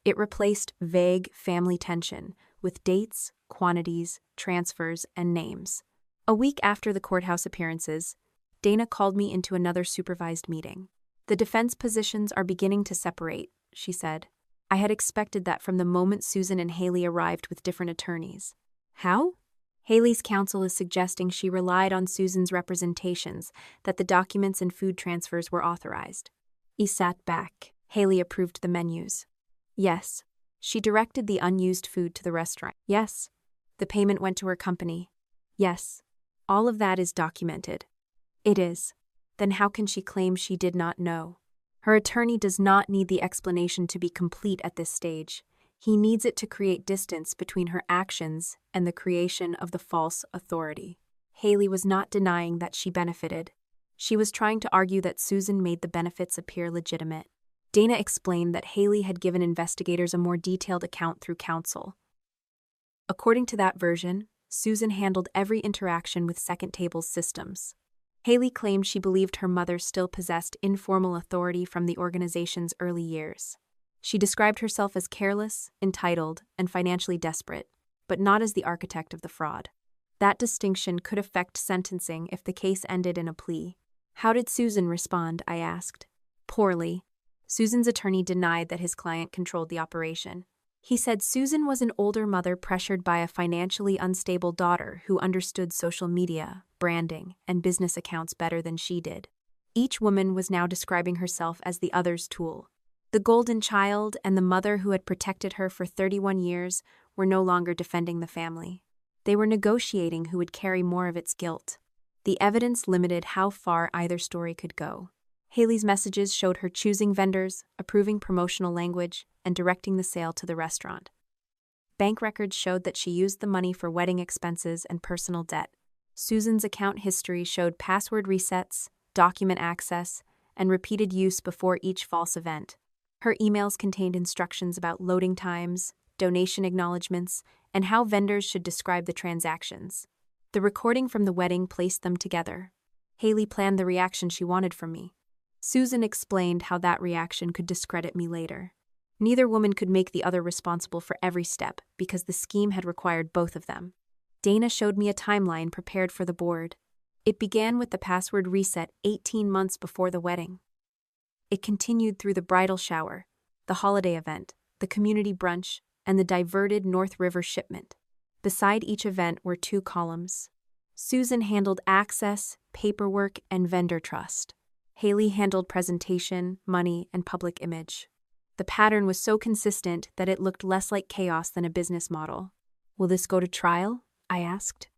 It replaced vague family tension with dates, quantities, transfers, and names. A week after the courthouse appearances, Dana called me into another supervised meeting. "The defense positions are beginning to separate," she said. I had expected that from the moment Susan and Haley arrived with different attorneys. "How?" "Haley's counsel is suggesting she relied on Susan's representations that the documents and food transfers were authorized." He sat back. Haley approved the menus. "Yes." "She directed the unused food to the restaurant." "Yes." "The payment went to her company." "Yes." "All of that is documented." "It is." "Then how can she claim she did not know?" Her attorney does not need the explanation to be complete at this stage. He needs it to create distance between her actions and the creation of the false authority. Haley was not denying that she benefited. She was trying to argue that Susan made the benefits appear legitimate. Dana explained that Haley had given investigators a more detailed account through counsel. According to that version, Susan handled every interaction with Second Table's systems. Haley claimed she believed her mother still possessed informal authority from the organization's early years. She described herself as careless, entitled, and financially desperate, but not as the architect of the fraud. That distinction could affect sentencing if the case ended in a plea. "How did Susan respond?" I asked. "Poorly." Susan's attorney denied that his client controlled the operation. He said Susan was an older mother pressured by a financially unstable daughter who understood social media, branding, and business accounts better than she did. Each woman was now describing herself as the other's tool. The golden child and the mother who had protected her for 31 years were no longer defending the family. They were negotiating who would carry more of its guilt. The evidence limited how far either story could go. Haley's messages showed her choosing vendors, approving promotional language, and directing the sale to the restaurant. Bank records showed that she used the money for wedding expenses and personal debt. Susan's account history showed password resets, document access, and repeated use before each false event. Her emails contained instructions about loading times, donation acknowledgements, and how vendors should describe the transactions. The recording from the wedding placed them together. Haley planned the reaction she wanted from me. Susan explained how that reaction could discredit me later. Neither woman could make the other responsible for every step because the scheme had required both of them. Dana showed me a timeline prepared for the board. It began with the password reset 18 months before the wedding. It continued through the bridal shower, the holiday event, the community brunch, and the diverted North River shipment. Beside each event were 2 columns. Susan handled access, paperwork, and vendor trust. Haley handled presentation, money, and public image. The pattern was so consistent that it looked less like chaos than a business model. "Will this go to trial?" I asked.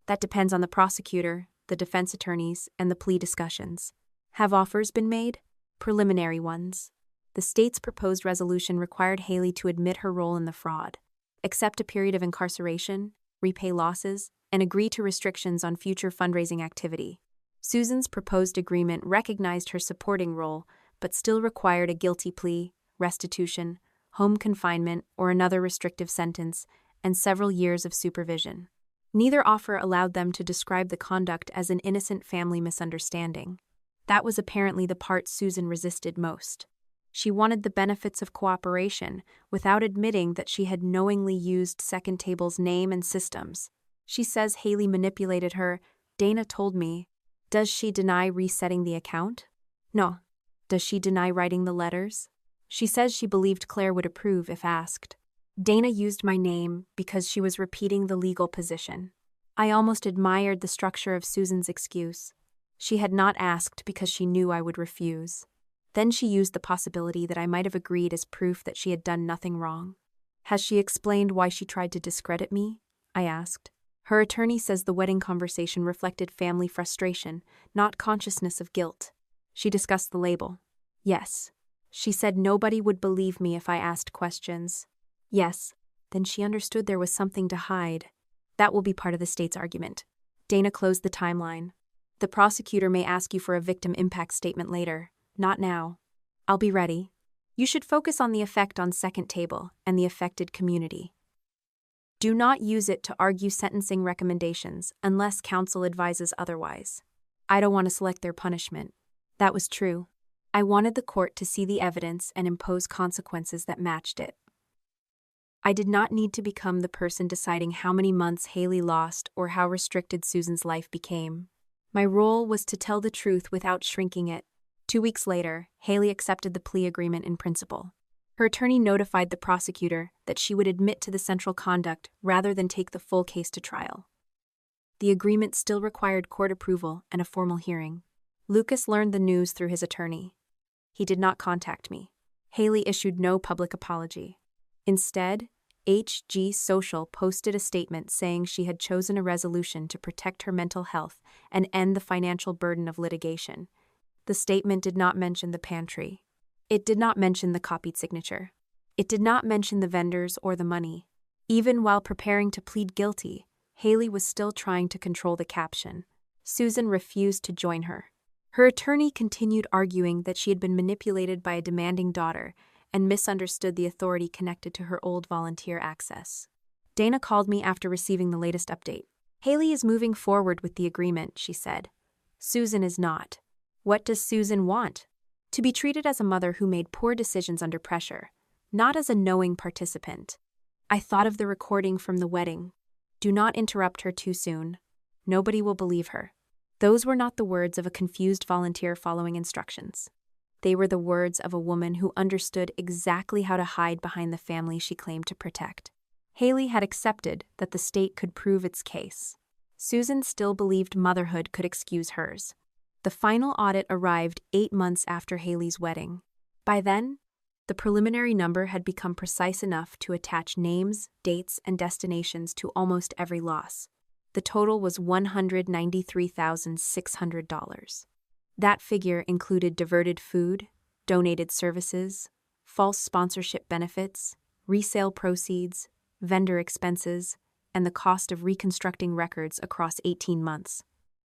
"That depends on the prosecutor, the defense attorneys, and the plea discussions. Have offers been made?" "Preliminary ones." The state's proposed resolution required Haley to admit her role in the fraud, accept a period of incarceration, repay losses, and agree to restrictions on future fundraising activity. Susan's proposed agreement recognized her supporting role, but still required a guilty plea, restitution, home confinement, or another restrictive sentence, and several years of supervision. Neither offer allowed them to describe the conduct as an innocent family misunderstanding. That was apparently the part Susan resisted most. She wanted the benefits of cooperation without admitting that she had knowingly used Second Table's name and systems. She says Haley manipulated her. Dana told me. Does she deny resetting the account? No. Does she deny writing the letters? She says she believed Claire would approve if asked. Dana used my name because she was repeating the legal position. I almost admired the structure of Susan's excuse. She had not asked because she knew I would refuse. Then she used the possibility that I might have agreed as proof that she had done nothing wrong. "Has she explained why she tried to discredit me?" I asked. Her attorney says the wedding conversation reflected family frustration, not consciousness of guilt. She discussed the label. Yes. She said nobody would believe me if I asked questions. Yes. Then she understood there was something to hide. That will be part of the state's argument. Dana closed the timeline. The prosecutor may ask you for a victim impact statement later. Not now. I'll be ready. You should focus on the effect on Second Table and the affected community. Do not use it to argue sentencing recommendations unless counsel advises otherwise. I don't want to select their punishment. That was true. I wanted the court to see the evidence and impose consequences that matched it. I did not need to become the person deciding how many months Haley lost or how restricted Susan's life became. My role was to tell the truth without shrinking it. 2 weeks later, Haley accepted the plea agreement in principle. Her attorney notified the prosecutor that she would admit to the central conduct rather than take the full case to trial. The agreement still required court approval and a formal hearing. Lucas learned the news through his attorney. He did not contact me. Haley issued no public apology. Instead, HG Social posted a statement saying she had chosen a resolution to protect her mental health and end the financial burden of litigation. The statement did not mention the pantry. It did not mention the copied signature. It did not mention the vendors or the money. Even while preparing to plead guilty, Haley was still trying to control the caption. Susan refused to join her. Her attorney continued arguing that she had been manipulated by a demanding daughter and misunderstood the authority connected to her old volunteer access. Dana called me after receiving the latest update. Haley is moving forward with the agreement, she said. Susan is not. What does Susan want? To be treated as a mother who made poor decisions under pressure, not as a knowing participant. I thought of the recording from the wedding. Do not interrupt her too soon. Nobody will believe her. Those were not the words of a confused volunteer following instructions. They were the words of a woman who understood exactly how to hide behind the family she claimed to protect. Haley had accepted that the state could prove its case. Susan still believed motherhood could excuse hers. The final audit arrived 8 months after Haley's wedding. By then, the preliminary number had become precise enough to attach names, dates, and destinations to almost every loss. The total was $193,600. That figure included diverted food, donated services, false sponsorship benefits, resale proceeds, vendor expenses, and the cost of reconstructing records across 18 months.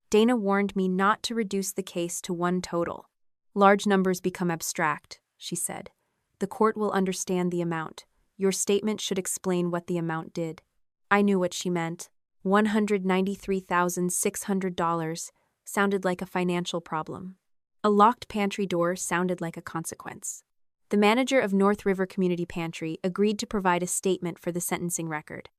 Dana warned me not to reduce the case to one total. Large numbers become abstract, she said. The court will understand the amount. Your statement should explain what the amount did. I knew what she meant. $193,600 sounded like a financial problem. A locked pantry door sounded like a consequence. The manager of North River Community Pantry agreed to provide a statement for the sentencing record.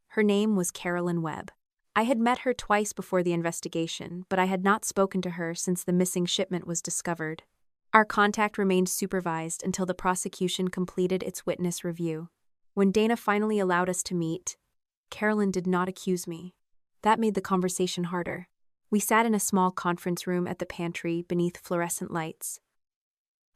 Her name was Carolyn Webb. I had met her twice before the investigation, but I had not spoken to her since the missing shipment was discovered. Our contact remained supervised until the prosecution completed its witness review. When Dana finally allowed us to meet, Carolyn did not accuse me. That made the conversation harder. We sat in a small conference room at the pantry beneath fluorescent lights.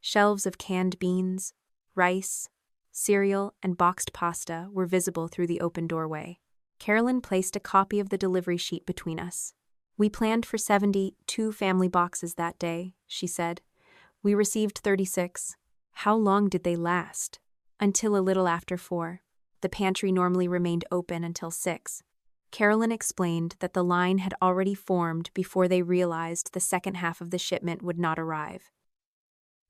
Shelves of canned beans, rice, cereal, and boxed pasta were visible through the open doorway. Carolyn placed a copy of the delivery sheet between us. We planned for 72 family boxes that day, she said. We received 36. How long did they last? Until a little after 4. The pantry normally remained open until 6. Carolyn explained that the line had already formed before they realized the second half of the shipment would not arrive.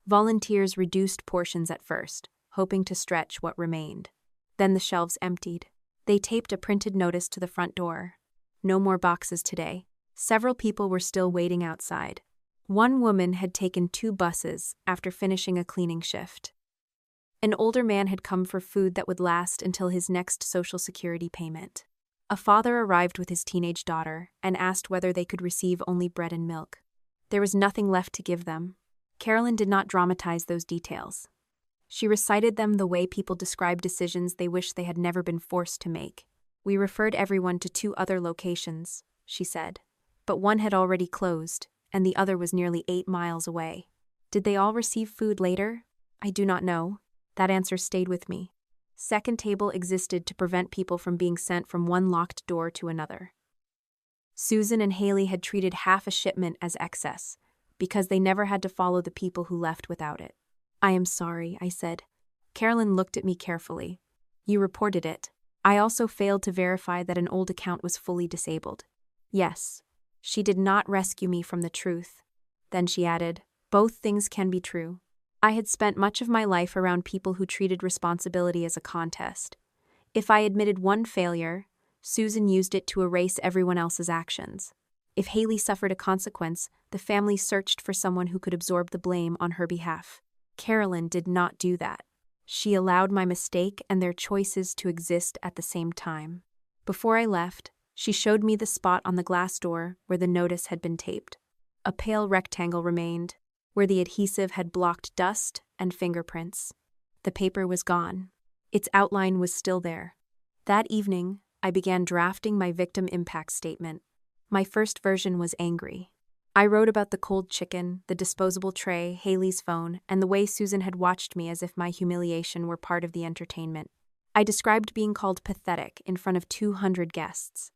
Volunteers reduced portions at first, hoping to stretch what remained. Then the shelves emptied. They taped a printed notice to the front door. No more boxes today. Several people were still waiting outside. One woman had taken 2 buses after finishing a cleaning shift. An older man had come for food that would last until his next Social Security payment. A father arrived with his teenage daughter and asked whether they could receive only bread and milk. There was nothing left to give them. Carolyn did not dramatize those details. She recited them the way people describe decisions they wish they had never been forced to make. We referred everyone to 2 other locations, she said, but one had already closed, and the other was nearly 8 miles away. Did they all receive food later? I do not know. That answer stayed with me. Second table existed to prevent people from being sent from one locked door to another. Susan and Haley had treated half a shipment as excess, because they never had to follow the people who left without it. I am sorry, I said. Carolyn looked at me carefully. You reported it. I also failed to verify that an old account was fully disabled. Yes. She did not rescue me from the truth. Then she added, both things can be true. I had spent much of my life around people who treated responsibility as a contest. If I admitted one failure, Susan used it to erase everyone else's actions. If Haley suffered a consequence, the family searched for someone who could absorb the blame on her behalf. Carolyn did not do that. She allowed my mistake and their choices to exist at the same time. Before I left, she showed me the spot on the glass door where the notice had been taped. A pale rectangle remained, where the adhesive had blocked dust and fingerprints. The paper was gone. Its outline was still there. That evening, I began drafting my victim impact statement. My first version was angry. I wrote about the cold chicken, the disposable tray, Haley's phone, and the way Susan had watched me as if my humiliation were part of the entertainment. I described being called pathetic in front of 200 guests.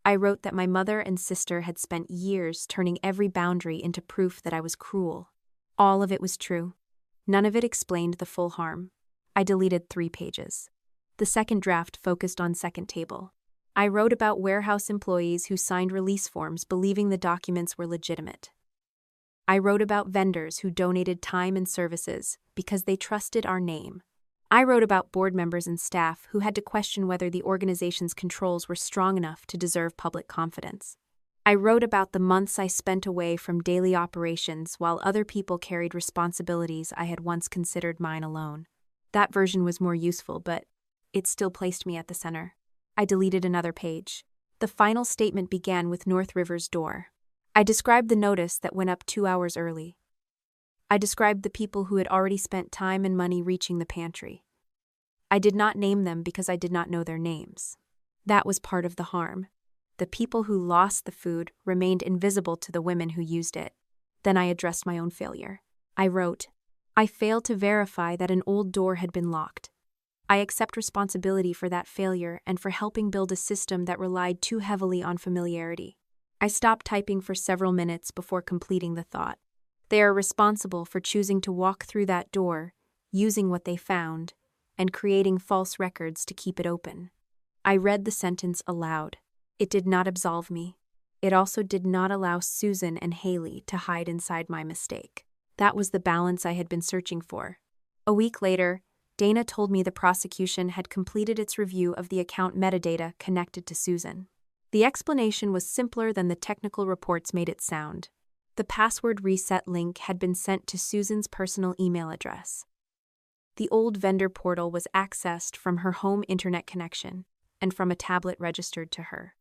I wrote that my mother and sister had spent years turning every boundary into proof that I was cruel. All of it was true. None of it explained the full harm. I deleted 3 pages. The second draft focused on second table. I wrote about warehouse employees who signed release forms believing the documents were legitimate. I wrote about vendors who donated time and services because they trusted our name. I wrote about board members and staff who had to question whether the organization's controls were strong enough to deserve public confidence. I wrote about the months I spent away from daily operations while other people carried responsibilities I had once considered mine alone. That version was more useful, but it still placed me at the center. I deleted another page. The final statement began with North River's door. I described the notice that went up 2 hours early. I described the people who had already spent time and money reaching the pantry. I did not name them because I did not know their names. That was part of the harm. The people who lost the food remained invisible to the women who used it. Then I addressed my own failure. I wrote, I failed to verify that an old door had been locked. I accept responsibility for that failure and for helping build a system that relied too heavily on familiarity. I stopped typing for several minutes before completing the thought. They are responsible for choosing to walk through that door, using what they found, and creating false records to keep it open. I read the sentence aloud. It did not absolve me. It also did not allow Susan and Haley to hide inside my mistake. That was the balance I had been searching for. A week later, Dana told me the prosecution had completed its review of the account metadata connected to Susan. The explanation was simpler than the technical reports made it sound. The password reset link had been sent to Susan's personal email address. The old vendor portal was accessed from her home internet connection and from a tablet registered to her.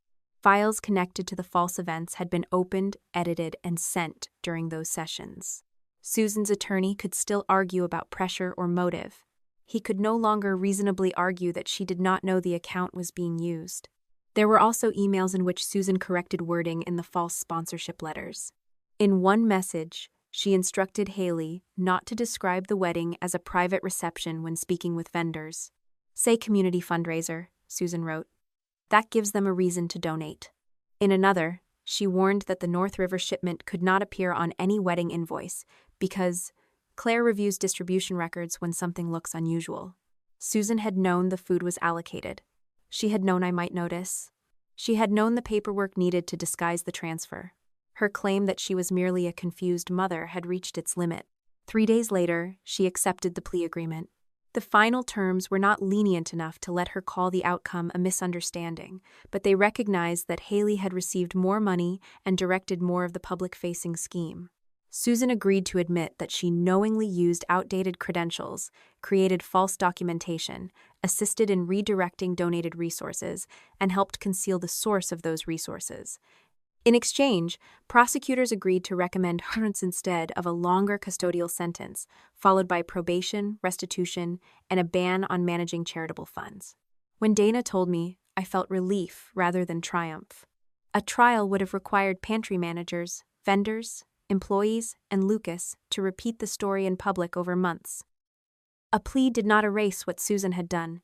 Files connected to the false events had been opened, edited, and sent during those sessions. Susan's attorney could still argue about pressure or motive. He could no longer reasonably argue that she did not know the account was being used. There were also emails in which Susan corrected wording in the false sponsorship letters. In one message, she instructed Haley not to describe the wedding as a private reception when speaking with vendors. Say community fundraiser, Susan wrote. That gives them a reason to donate. In another, she warned that the North River shipment could not appear on any wedding invoice because Claire reviews distribution records when something looks unusual. Susan had known the food was allocated. She had known I might notice. She had known the paperwork needed to disguise the transfer. Her claim that she was merely a confused mother had reached its limit. 3 days later, she accepted the plea agreement. The final terms were not lenient enough to let her call the outcome a misunderstanding, but they recognized that Haley had received more money and directed more of the public-facing scheme. Susan agreed to admit that she knowingly used outdated credentials, created false documentation, assisted in redirecting donated resources, and helped conceal the source of those resources. In exchange, prosecutors agreed to recommend harms instead of a longer custodial sentence, followed by probation, restitution, and a ban on managing charitable funds. When Dana told me, I felt relief rather than triumph. A trial would have required pantry managers, vendors, employees, and Lucas to repeat the story in public over months. A plea did not erase what Susan had done.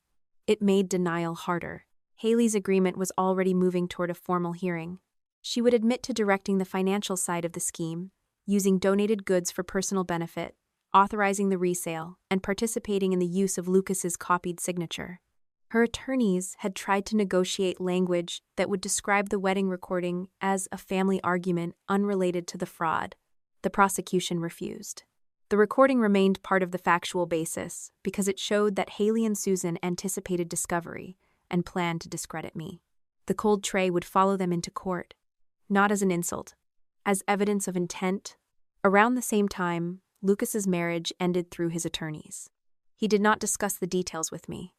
It made denial harder. Haley's agreement was already moving toward a formal hearing. She would admit to directing the financial side of the scheme, using donated goods for personal benefit, authorizing the resale, and participating in the use of Lucas's copied signature. Her attorneys had tried to negotiate language that would describe the wedding recording as a family argument unrelated to the fraud. The prosecution refused. The recording remained part of the factual basis because it showed that Haley and Susan anticipated discovery and planned to discredit me. The cold tray would follow them into court, not as an insult, as evidence of intent. Around the same time, Lucas's marriage ended through his attorneys. He did not discuss the details with me.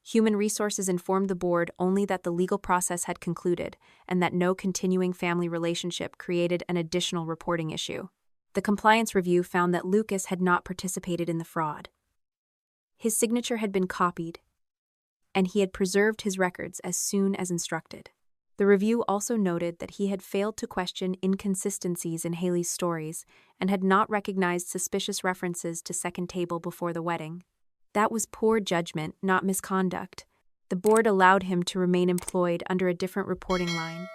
Human Resources informed the board only that the legal process had concluded and that no continuing family relationship created an additional reporting issue. The compliance review found that Lucas had not participated in the fraud. His signature had been copied, and he had preserved his records as soon as instructed. The review also noted that he had failed to question inconsistencies in Haley's stories and had not recognized suspicious references to second table before the wedding. That was poor judgment, not misconduct. The board allowed him to remain employed under a different reporting line.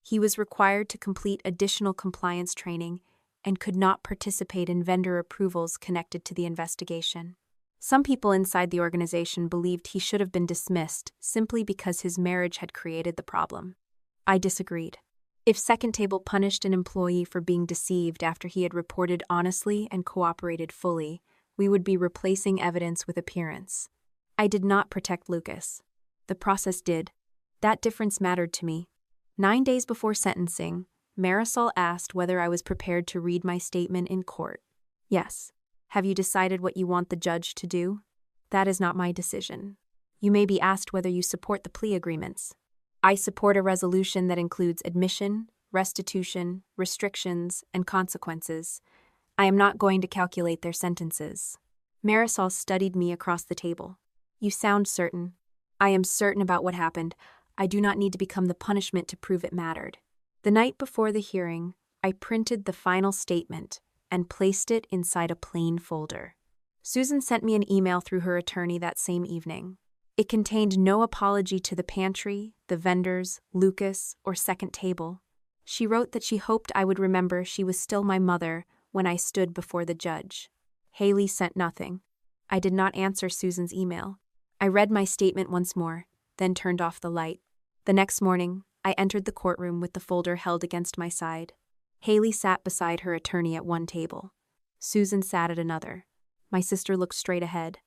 He was required to complete additional compliance training and could not participate in vendor approvals connected to the investigation. Some people inside the organization believed he should have been dismissed simply because his marriage had created the problem. I disagreed. If Second Table punished an employee for being deceived after he had reported honestly and cooperated fully, we would be replacing evidence with appearance. I did not protect Lucas. The process did. That difference mattered to me. 9 days before sentencing, Marisol asked whether I was prepared to read my statement in court. Yes. Have you decided what you want the judge to do? That is not my decision. You may be asked whether you support the plea agreements. I support a resolution that includes admission, restitution, restrictions, and consequences. I am not going to calculate their sentences. Marisol studied me across the table. You sound certain. I am certain about what happened. I do not need to become the punishment to prove it mattered. The night before the hearing, I printed the final statement and placed it inside a plain folder. Susan sent me an email through her attorney that same evening. It contained no apology to the pantry, the vendors, Lucas, or Second Table. She wrote that she hoped I would remember she was still my mother when I stood before the judge. Haley sent nothing. I did not answer Susan's email. I read my statement once more. then turned off the light. The next morning, I entered the courtroom with the folder held against my side. Haley sat beside her attorney at one table. Susan sat at another. My sister looked straight ahead.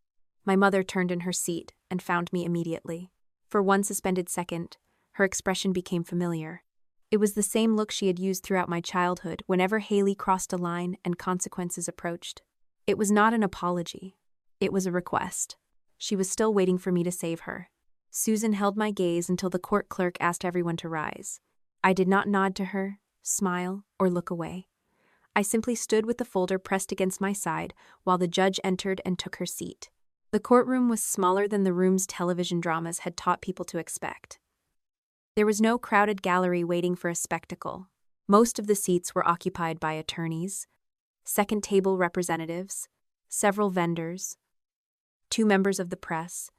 My mother turned in her seat and found me immediately. For one suspended second, her expression became familiar. It was the same look she had used throughout my childhood whenever Haley crossed a line and consequences approached. It was not an apology. It was a request. She was still waiting for me to save her. Susan held my gaze until the court clerk asked everyone to rise. I did not nod to her, smile, or look away. I simply stood with the folder pressed against my side while the judge entered and took her seat. The courtroom was smaller than the rooms television dramas had taught people to expect. There was no crowded gallery waiting for a spectacle. Most of the seats were occupied by attorneys, second table representatives, several vendors, 2 members of the press,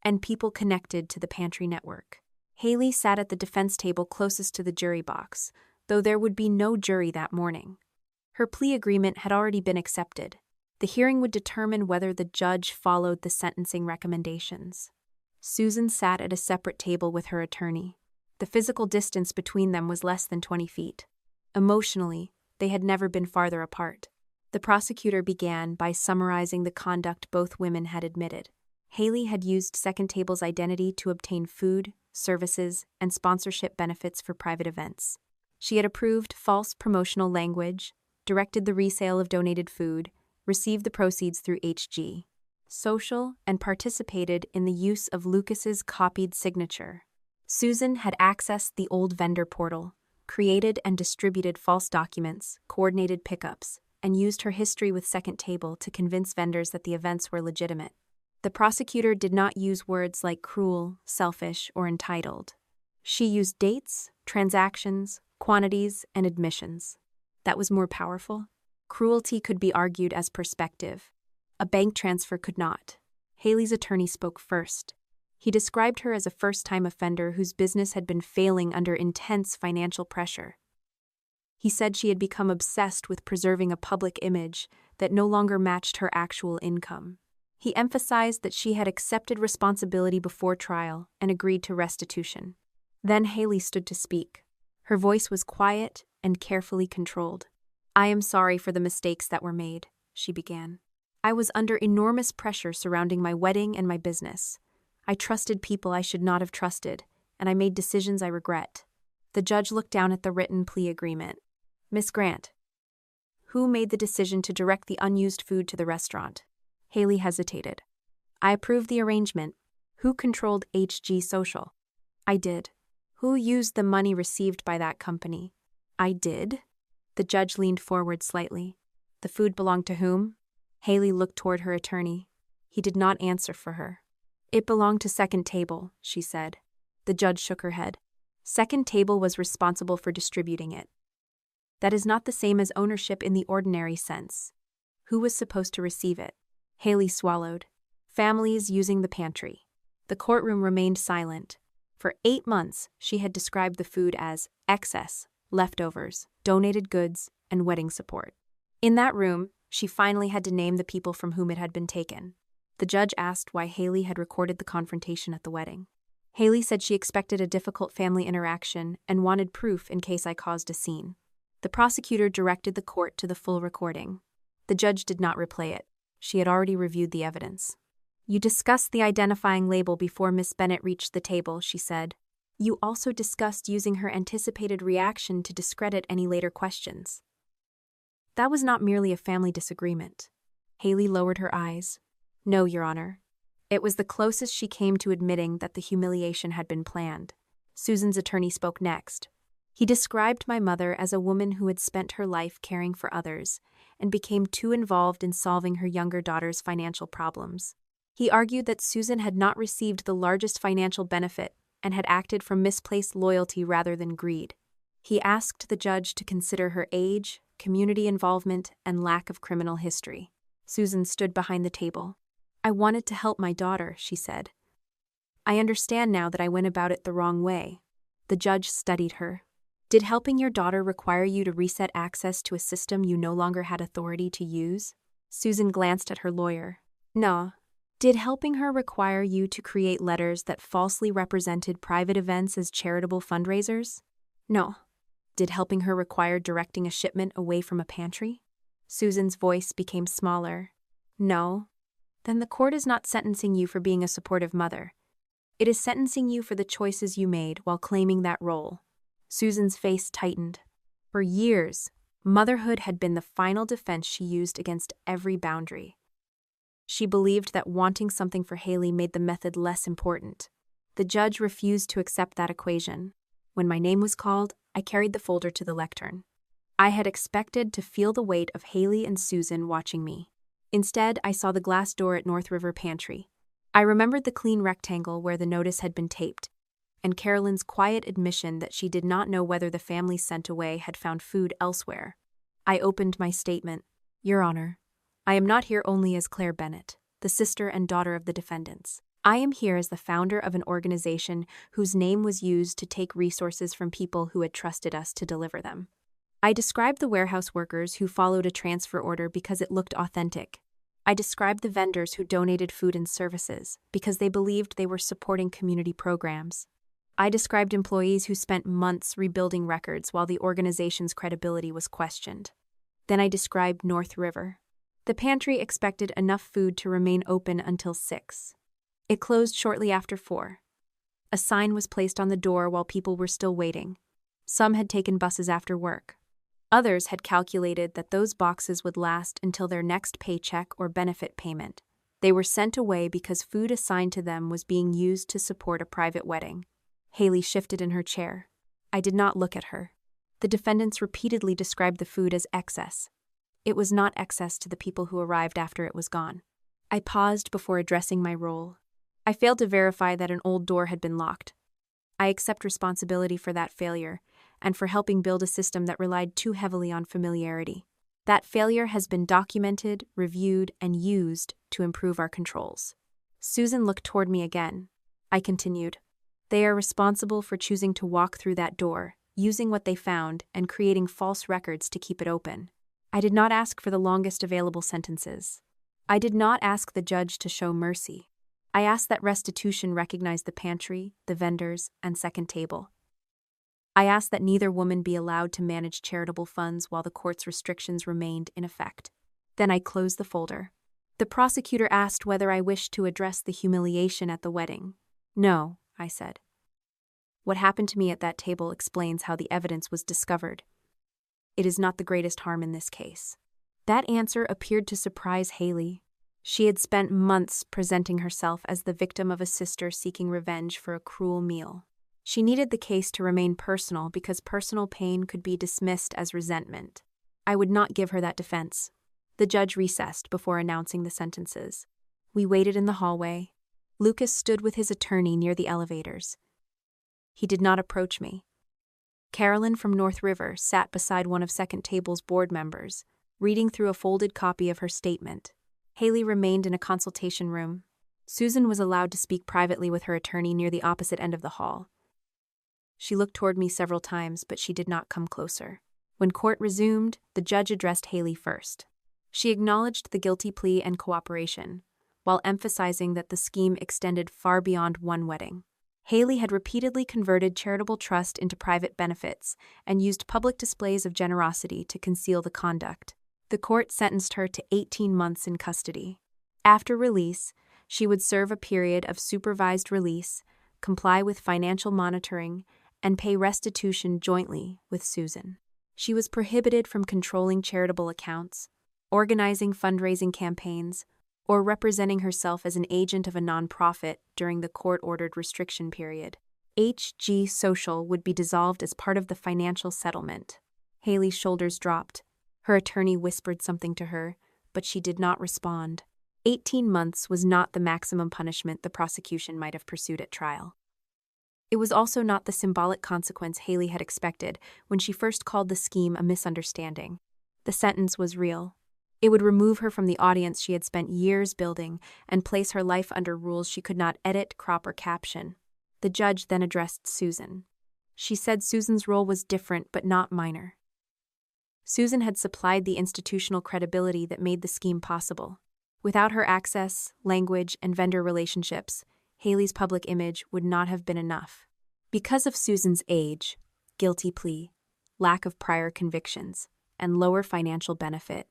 and people connected to the pantry network. Haley sat at the defense table closest to the jury box, though there would be no jury that morning. Her plea agreement had already been accepted. The hearing would determine whether the judge followed the sentencing recommendations. Susan sat at a separate table with her attorney. The physical distance between them was less than 20 feet. Emotionally, they had never been farther apart. The prosecutor began by summarizing the conduct both women had admitted. Haley had used second table's identity to obtain food, services, and sponsorship benefits for private events. She had approved false promotional language, directed the resale of donated food, received the proceeds through HG Social, and participated in the use of Lucas's copied signature. Susan had accessed the old vendor portal, created and distributed false documents, coordinated pickups, and used her history with Second Table to convince vendors that the events were legitimate. The prosecutor did not use words like cruel, selfish, or entitled. She used dates, transactions, quantities, and admissions. That was more powerful. Cruelty could be argued as perspective. A bank transfer could not. Haley's attorney spoke first. He described her as a first-time offender whose business had been failing under intense financial pressure. He said she had become obsessed with preserving a public image that no longer matched her actual income. He emphasized that she had accepted responsibility before trial and agreed to restitution. Then Haley stood to speak. Her voice was quiet and carefully controlled. "I am sorry for the mistakes that were made," she began. "I was under enormous pressure surrounding my wedding and my business. I trusted people I should not have trusted, and I made decisions I regret." The judge looked down at the written plea agreement. "Miss Grant, who made the decision to direct the unused food to the restaurant?" Haley hesitated. "I approved the arrangement. Who controlled HG Social?" "I did." "Who used the money received by that company?" "I did." The judge leaned forward slightly. "The food belonged to whom?" Haley looked toward her attorney. He did not answer for her. "It belonged to Second Table," she said. The judge shook her head. "Second Table was responsible for distributing it. That is not the same as ownership in the ordinary sense. Who was supposed to receive it?" Haley swallowed. "Families using the pantry." The courtroom remained silent. For 8 months, she had described the food as excess, leftovers, donated goods, and wedding support. In that room, she finally had to name the people from whom it had been taken. The judge asked why Haley had recorded the confrontation at the wedding. Haley said she expected a difficult family interaction and wanted proof in case I caused a scene. The prosecutor directed the court to the full recording. The judge did not replay it. She had already reviewed the evidence. "You discussed the identifying label before Miss Bennett reached the table," she said. "You also discussed using her anticipated reaction to discredit any later questions." That was not merely a family disagreement. Haley lowered her eyes. "No, Your Honor." It was the closest she came to admitting that the humiliation had been planned. Susan's attorney spoke next. "He described my mother as a woman who had spent her life caring for others and became too involved in solving her younger daughter's financial problems. He argued that Susan had not received the largest financial benefit and had acted from misplaced loyalty rather than greed. He asked the judge to consider her age, community involvement, and lack of criminal history." Susan stood behind the table. "I wanted to help my daughter," she said. "I understand now that I went about it the wrong way." The judge studied her. "Did helping your daughter require you to reset access to a system you no longer had authority to use?" Susan glanced at her lawyer. "No, Did helping her require you to create letters that falsely represented private events as charitable fundraisers? No. Did helping her require directing a shipment away from a pantry? Susan's voice became smaller. No. Then the court is not sentencing you for being a supportive mother. It is sentencing you for the choices you made while claiming that role. Susan's face tightened. For years, motherhood had been the final defense she used against every boundary. She believed that wanting something for Haley made the method less important. The judge refused to accept that equation. When my name was called, I carried the folder to the lectern. I had expected to feel the weight of Haley and Susan watching me. Instead, I saw the glass door at North River Pantry. I remembered the clean rectangle where the notice had been taped, and Carolyn's quiet admission that she did not know whether the family sent away had found food elsewhere. I opened my statement. Your Honor, I am not here only as Claire Bennett, the sister and daughter of the defendants. I am here as the founder of an organization whose name was used to take resources from people who had trusted us to deliver them. I described the warehouse workers who followed a transfer order because it looked authentic. I described the vendors who donated food and services because they believed they were supporting community programs. I described employees who spent months rebuilding records while the organization's credibility was questioned. Then I described North River. The pantry expected enough food to remain open until 6. It closed shortly after 4. A sign was placed on the door while people were still waiting. Some had taken buses after work. Others had calculated that those boxes would last until their next paycheck or benefit payment. They were sent away because food assigned to them was being used to support a private wedding. Haley shifted in her chair. I did not look at her. The defendants repeatedly described the food as excess. It was not excess to the people who arrived after it was gone. I paused before addressing my role. I failed to verify that an old door had been locked. I accept responsibility for that failure and for helping build a system that relied too heavily on familiarity. That failure has been documented, reviewed, and used to improve our controls. Susan looked toward me again. I continued. They are responsible for choosing to walk through that door, using what they found, and creating false records to keep it open. I did not ask for the longest available sentences. I did not ask the judge to show mercy. I asked that restitution recognize the pantry, the vendors, and second table. I asked that neither woman be allowed to manage charitable funds while the court's restrictions remained in effect. Then I closed the folder. The prosecutor asked whether I wished to address the humiliation at the wedding. No, I said. What happened to me at that table explains how the evidence was discovered. It is not the greatest harm in this case. That answer appeared to surprise Haley. She had spent months presenting herself as the victim of a sister seeking revenge for a cruel meal. She needed the case to remain personal because personal pain could be dismissed as resentment. I would not give her that defense. The judge recessed before announcing the sentences. We waited in the hallway. Lucas stood with his attorney near the elevators. He did not approach me. Carolyn from North River sat beside one of second table's board members, reading through a folded copy of her statement. Haley remained in a consultation room. Susan was allowed to speak privately with her attorney near the opposite end of the hall. She looked toward me several times, but she did not come closer. When court resumed, the judge addressed Haley first. She acknowledged the guilty plea and cooperation, while emphasizing that the scheme extended far beyond one wedding. Haley had repeatedly converted charitable trust into private benefits and used public displays of generosity to conceal the conduct. The court sentenced her to 18 months in custody. After release, she would serve a period of supervised release, comply with financial monitoring, and pay restitution jointly with Susan. She was prohibited from controlling charitable accounts, organizing fundraising campaigns, or representing herself as an agent of a nonprofit during the court-ordered restriction period. HG Social would be dissolved as part of the financial settlement. Haley's shoulders dropped. Her attorney whispered something to her, but she did not respond. 18 months was not the maximum punishment the prosecution might have pursued at trial. It was also not the symbolic consequence Haley had expected when she first called the scheme a misunderstanding. The sentence was real. It would remove her from the audience she had spent years building and place her life under rules she could not edit, crop, or caption. The judge then addressed Susan. She said Susan's role was different but not minor. Susan had supplied the institutional credibility that made the scheme possible. Without her access, language, and vendor relationships, Haley's public image would not have been enough. Because of Susan's age, guilty plea, lack of prior convictions, and lower financial benefit,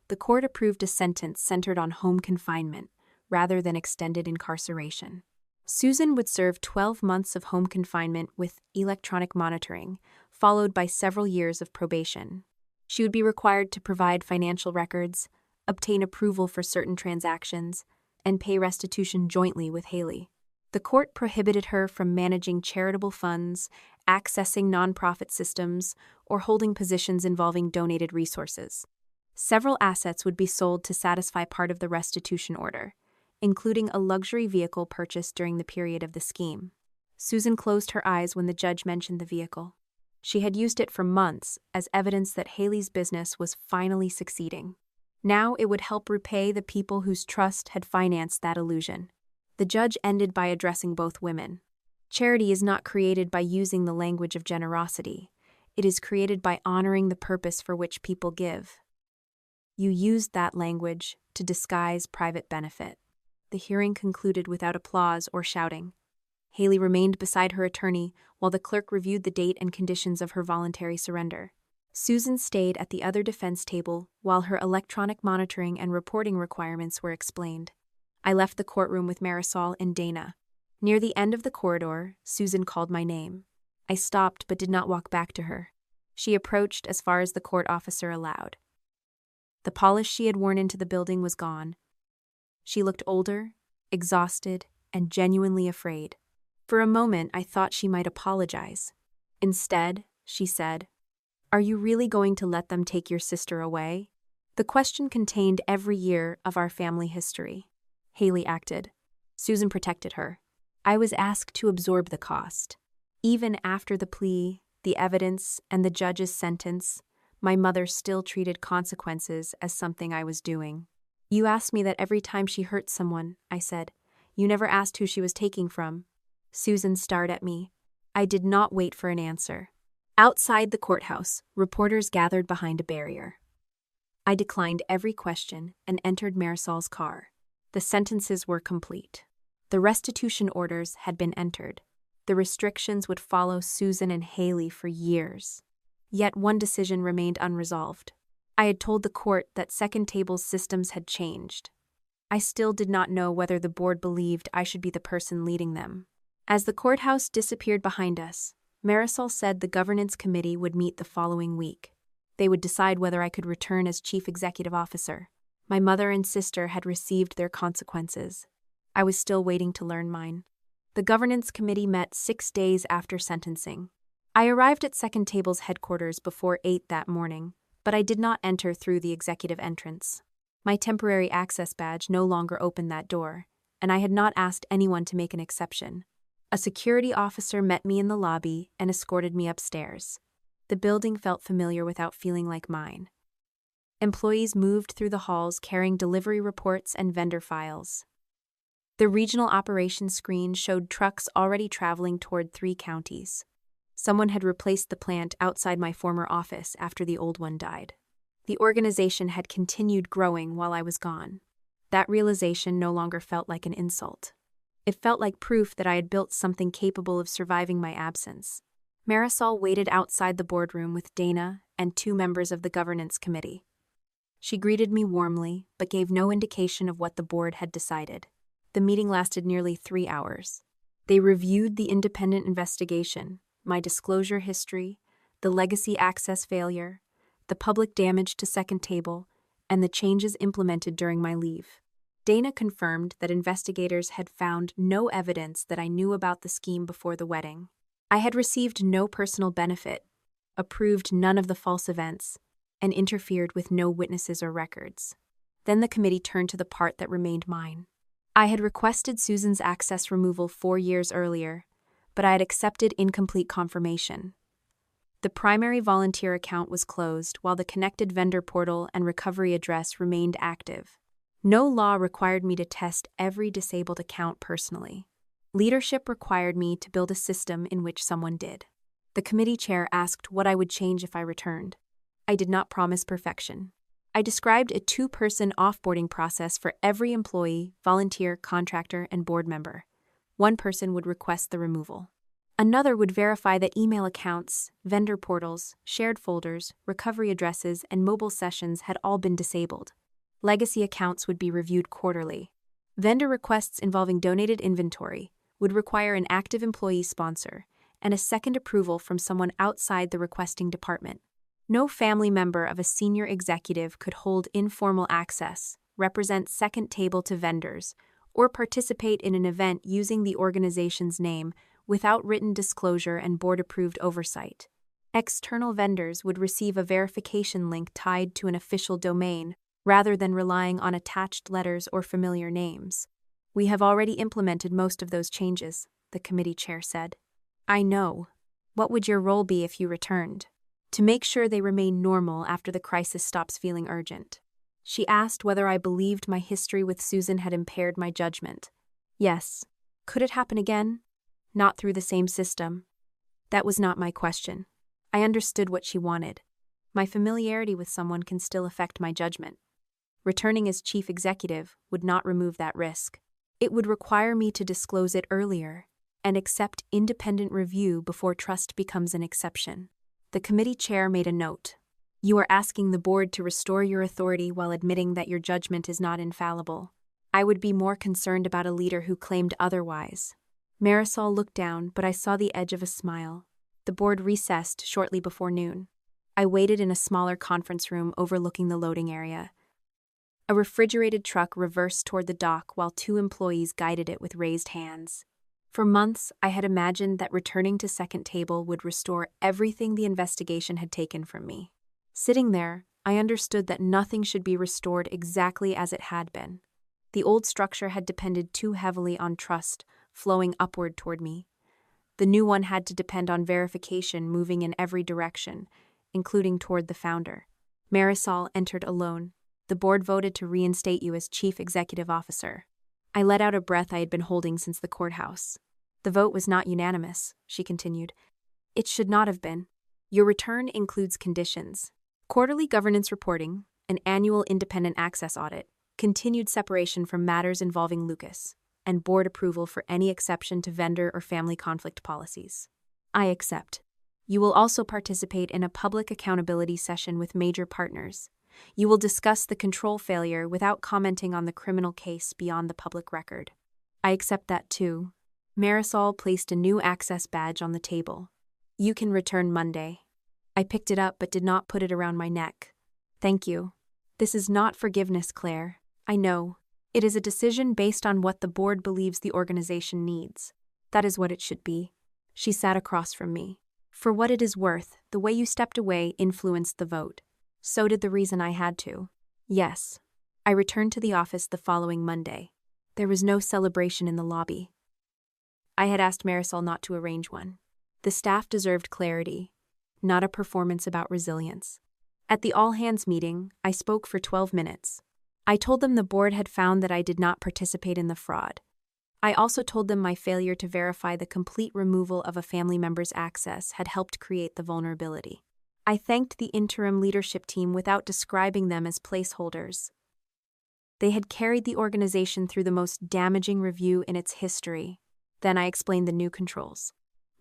the court approved a sentence centered on home confinement rather than extended incarceration. Susan would serve 12 months of home confinement with electronic monitoring, followed by several years of probation. She would be required to provide financial records, obtain approval for certain transactions, and pay restitution jointly with Haley. The court prohibited her from managing charitable funds, accessing nonprofit systems, or holding positions involving donated resources. Several assets would be sold to satisfy part of the restitution order, including a luxury vehicle purchased during the period of the scheme. Susan closed her eyes when the judge mentioned the vehicle. She had used it for months as evidence that Haley's business was finally succeeding. Now it would help repay the people whose trust had financed that illusion. The judge ended by addressing both women. Charity is not created by using the language of generosity. It is created by honoring the purpose for which people give. You used that language to disguise private benefit. The hearing concluded without applause or shouting. Haley remained beside her attorney while the clerk reviewed the date and conditions of her voluntary surrender. Susan stayed at the other defense table while her electronic monitoring and reporting requirements were explained. I left the courtroom with Marisol and Dana. Near the end of the corridor, Susan called my name. I stopped but did not walk back to her. She approached as far as the court officer allowed. The polish she had worn into the building was gone. She looked older, exhausted, and genuinely afraid. For a moment, I thought she might apologize. Instead, she said, "Are you really going to let them take your sister away?" The question contained every year of our family history. Haley acted. Susan protected her. I was asked to absorb the cost. Even after the plea, the evidence, and the judge's sentence, my mother still treated consequences as something I was doing. "You asked me that every time she hurt someone," I said. "You never asked who she was taking from." Susan stared at me. I did not wait for an answer. Outside the courthouse, reporters gathered behind a barrier. I declined every question and entered Marisol's car. The sentences were complete. The restitution orders had been entered. The restrictions would follow Susan and Haley for years. Yet one decision remained unresolved. I had told the court that Second Table's systems had changed. I still did not know whether the board believed I should be the person leading them. As the courthouse disappeared behind us, Marisol said the governance committee would meet the following week. They would decide whether I could return as chief executive officer. My mother and sister had received their consequences. I was still waiting to learn mine. The governance committee met 6 days after sentencing. I arrived at Second Table's headquarters before 8 that morning, but I did not enter through the executive entrance. My temporary access badge no longer opened that door, and I had not asked anyone to make an exception. A security officer met me in the lobby and escorted me upstairs. The building felt familiar without feeling like mine. Employees moved through the halls carrying delivery reports and vendor files. The regional operations screen showed trucks already traveling toward 3 counties. Someone had replaced the plant outside my former office after the old one died. The organization had continued growing while I was gone. That realization no longer felt like an insult. It felt like proof that I had built something capable of surviving my absence. Marisol waited outside the boardroom with Dana and 2 members of the governance committee. She greeted me warmly, but gave no indication of what the board had decided. The meeting lasted nearly 3 hours. They reviewed the independent investigation, my disclosure history, the legacy access failure, the public damage to Second Table, and the changes implemented during my leave. Dana confirmed that investigators had found no evidence that I knew about the scheme before the wedding. I had received no personal benefit, approved none of the false events, and interfered with no witnesses or records. Then the committee turned to the part that remained mine. I had requested Susan's access removal 4 years earlier, but I had accepted incomplete confirmation. The primary volunteer account was closed while the connected vendor portal and recovery address remained active. No law required me to test every disabled account personally. Leadership required me to build a system in which someone did. The committee chair asked what I would change if I returned. I did not promise perfection. I described a 2-person offboarding process for every employee, volunteer, contractor, and board member. One person would request the removal. Another would verify that email accounts, vendor portals, shared folders, recovery addresses, and mobile sessions had all been disabled. Legacy accounts would be reviewed quarterly. Vendor requests involving donated inventory would require an active employee sponsor and a second approval from someone outside the requesting department. No family member of a senior executive could hold informal access, represent second table to vendors, or participate in an event using the organization's name without written disclosure and board-approved oversight. External vendors would receive a verification link tied to an official domain rather than relying on attached letters or familiar names. "We have already implemented most of those changes," the committee chair said. "I know. What would your role be if you returned?" "To make sure they remain normal after the crisis stops feeling urgent." She asked whether I believed my history with Susan had impaired my judgment. Yes. Could it happen again? Not through the same system. That was not my question. I understood what she wanted. My familiarity with someone can still affect my judgment. Returning as chief executive would not remove that risk. It would require me to disclose it earlier and accept independent review before trust becomes an exception. The committee chair made a note. "You are asking the board to restore your authority while admitting that your judgment is not infallible. I would be more concerned about a leader who claimed otherwise." Marisol looked down, but I saw the edge of a smile. The board recessed shortly before noon. I waited in a smaller conference room overlooking the loading area. A refrigerated truck reversed toward the dock while 2 employees guided it with raised hands. For months, I had imagined that returning to second table would restore everything the investigation had taken from me. Sitting there, I understood that nothing should be restored exactly as it had been. The old structure had depended too heavily on trust, flowing upward toward me. The new one had to depend on verification moving in every direction, including toward the founder. Marisol entered alone. "The board voted to reinstate you as chief executive officer." I let out a breath I had been holding since the courthouse. "The vote was not unanimous," she continued. "It should not have been. Your return includes conditions: quarterly governance reporting, an annual independent access audit, continued separation from matters involving Lucas, and board approval for any exception to vendor or family conflict policies." "I accept." "You will also participate in a public accountability session with major partners. You will discuss the control failure without commenting on the criminal case beyond the public record." "I accept that too." Marisol placed a new access badge on the table. "You can return Monday." I picked it up but did not put it around my neck. "Thank you." "This is not forgiveness, Claire. I know. It is a decision based on what the board believes the organization needs. That is what it should be." She sat across from me. "For what it is worth, the way you stepped away influenced the vote. So did the reason I had to." "Yes." I returned to the office the following Monday. There was no celebration in the lobby. I had asked Marisol not to arrange one. The staff deserved clarity, not a performance about resilience. At the all-hands meeting, I spoke for 12 minutes. I told them the board had found that I did not participate in the fraud. I also told them my failure to verify the complete removal of a family member's access had helped create the vulnerability. I thanked the interim leadership team without describing them as placeholders. They had carried the organization through the most damaging review in its history. Then I explained the new controls.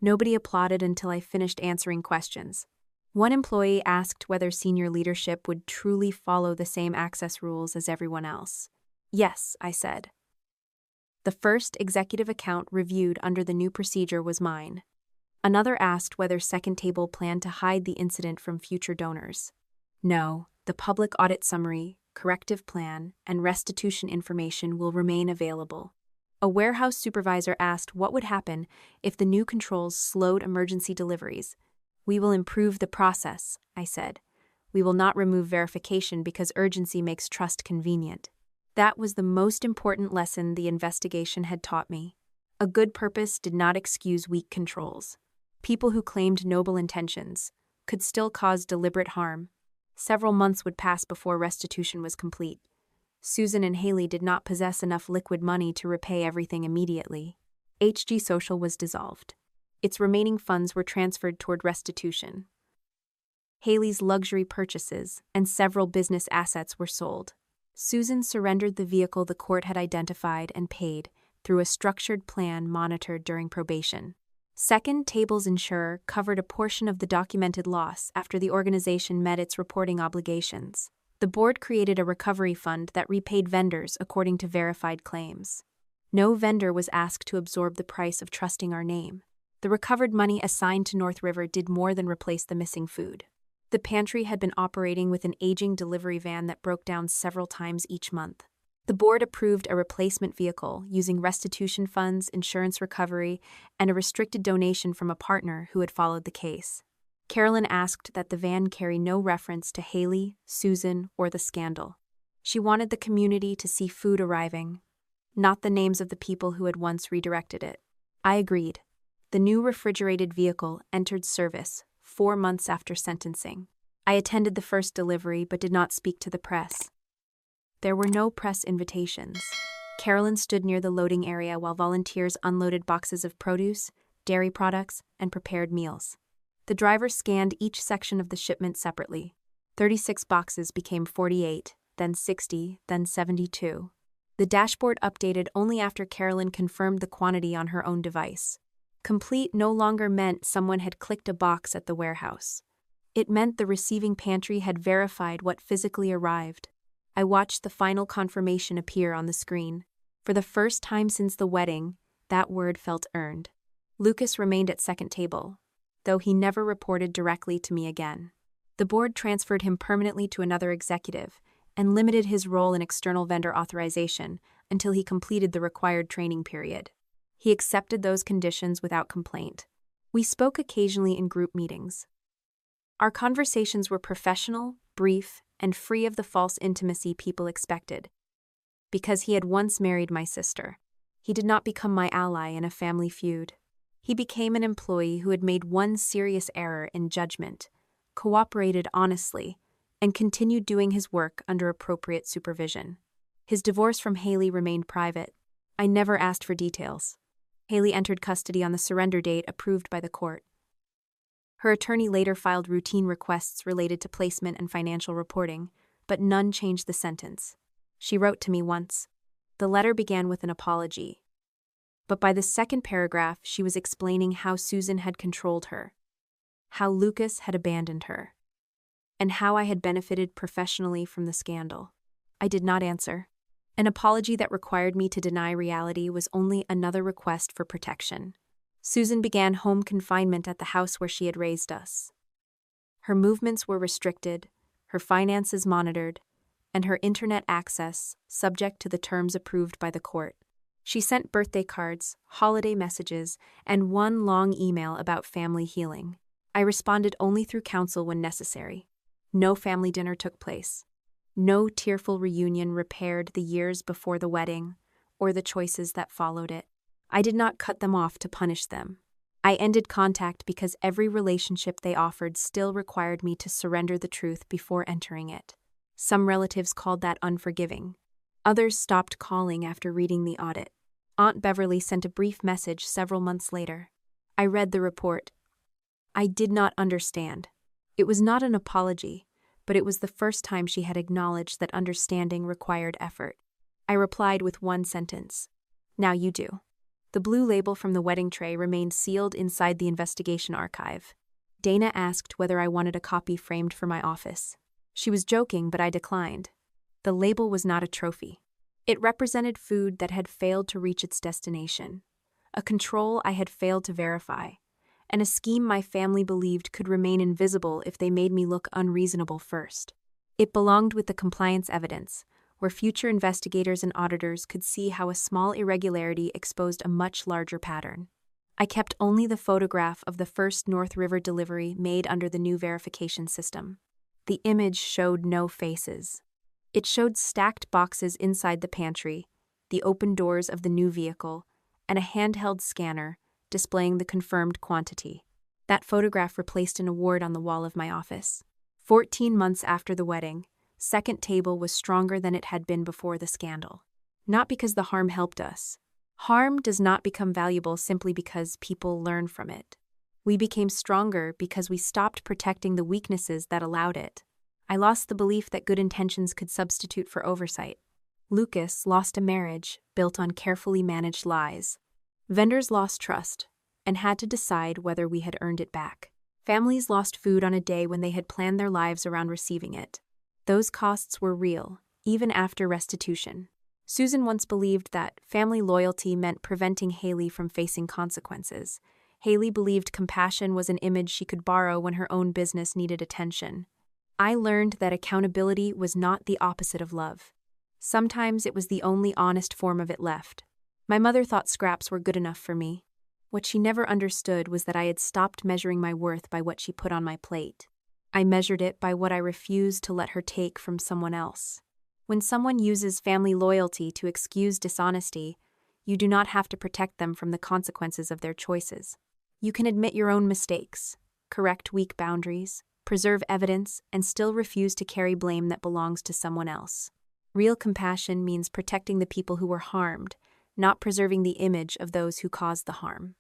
Nobody applauded until I finished answering questions. One employee asked whether senior leadership would truly follow the same access rules as everyone else. "Yes," I said. The first executive account reviewed under the new procedure was mine. Another asked whether Second Table planned to hide the incident from future donors. "No, the public audit summary, corrective plan, and restitution information will remain available." A warehouse supervisor asked what would happen if the new controls slowed emergency deliveries. "We will improve the process," I said. "We will not remove verification because urgency makes trust convenient." That was the most important lesson the investigation had taught me. A good purpose did not excuse weak controls. People who claimed noble intentions could still cause deliberate harm. Several months would pass before restitution was complete. Susan and Haley did not possess enough liquid money to repay everything immediately. HG Social was dissolved. Its remaining funds were transferred toward restitution. Haley's luxury purchases and several business assets were sold. Susan surrendered the vehicle the court had identified and paid through a structured plan monitored during probation. Second Table's insurer covered a portion of the documented loss after the organization met its reporting obligations. The board created a recovery fund that repaid vendors according to verified claims. No vendor was asked to absorb the price of trusting our name. The recovered money assigned to North River did more than replace the missing food. The pantry had been operating with an aging delivery van that broke down several times each month. The board approved a replacement vehicle using restitution funds, insurance recovery, and a restricted donation from a partner who had followed the case. Carolyn asked that the van carry no reference to Haley, Susan, or the scandal. She wanted the community to see food arriving, not the names of the people who had once redirected it. I agreed. The new refrigerated vehicle entered service 4 months after sentencing. I attended the first delivery but did not speak to the press. There were no press invitations. Carolyn stood near the loading area while volunteers unloaded boxes of produce, dairy products, and prepared meals. The driver scanned each section of the shipment separately. 36 boxes became 48, then 60, then 72. The dashboard updated only after Carolyn confirmed the quantity on her own device. Complete no longer meant someone had clicked a box at the warehouse. It meant the receiving pantry had verified what physically arrived. I watched the final confirmation appear on the screen. For the first time since the wedding, that word felt earned. Lucas remained at Second Table, though he never reported directly to me again. The board transferred him permanently to another executive and limited his role in external vendor authorization until he completed the required training period. He accepted those conditions without complaint. We spoke occasionally in group meetings. Our conversations were professional, brief, and free of the false intimacy people expected. Because he had once married my sister, he did not become my ally in a family feud. He became an employee who had made one serious error in judgment, cooperated honestly, and continued doing his work under appropriate supervision. His divorce from Haley remained private. I never asked for details. Haley entered custody on the surrender date approved by the court. Her attorney later filed routine requests related to placement and financial reporting, but none changed the sentence. She wrote to me once. The letter began with an apology. But by the second paragraph, she was explaining how Susan had controlled her, how Lucas had abandoned her, and how I had benefited professionally from the scandal. I did not answer. An apology that required me to deny reality was only another request for protection. Susan began home confinement at the house where she had raised us. Her movements were restricted, her finances monitored, and her internet access subject to the terms approved by the court. She sent birthday cards, holiday messages, and one long email about family healing. I responded only through counsel when necessary. No family dinner took place. No tearful reunion repaired the years before the wedding or the choices that followed it. I did not cut them off to punish them. I ended contact because every relationship they offered still required me to surrender the truth before entering it. Some relatives called that unforgiving. Others stopped calling after reading the audit. Aunt Beverly sent a brief message several months later. I read the report. I did not understand. It was not an apology, but it was the first time she had acknowledged that understanding required effort. I replied with one sentence. Now you do. The blue label from the wedding tray remained sealed inside the investigation archive. Dana asked whether I wanted a copy framed for my office. She was joking, but I declined. The label was not a trophy. It represented food that had failed to reach its destination, a control I had failed to verify, and a scheme my family believed could remain invisible if they made me look unreasonable first. It belonged with the compliance evidence, where future investigators and auditors could see how a small irregularity exposed a much larger pattern. I kept only the photograph of the first North River delivery made under the new verification system. The image showed no faces. It showed stacked boxes inside the pantry, the open doors of the new vehicle, and a handheld scanner displaying the confirmed quantity. That photograph replaced an award on the wall of my office. 14 months after the wedding, Second Table was stronger than it had been before the scandal. Not because the harm helped us. Harm does not become valuable simply because people learn from it. We became stronger because we stopped protecting the weaknesses that allowed it. I lost the belief that good intentions could substitute for oversight. Lucas lost a marriage built on carefully managed lies. Vendors lost trust and had to decide whether we had earned it back. Families lost food on a day when they had planned their lives around receiving it. Those costs were real, even after restitution. Susan once believed that family loyalty meant preventing Haley from facing consequences. Haley believed compassion was an image she could borrow when her own business needed attention. I learned that accountability was not the opposite of love. Sometimes it was the only honest form of it left. My mother thought scraps were good enough for me. What she never understood was that I had stopped measuring my worth by what she put on my plate. I measured it by what I refused to let her take from someone else. When someone uses family loyalty to excuse dishonesty, you do not have to protect them from the consequences of their choices. You can admit your own mistakes, correct weak boundaries, preserve evidence, and still refuse to carry blame that belongs to someone else. Real compassion means protecting the people who were harmed, not preserving the image of those who caused the harm.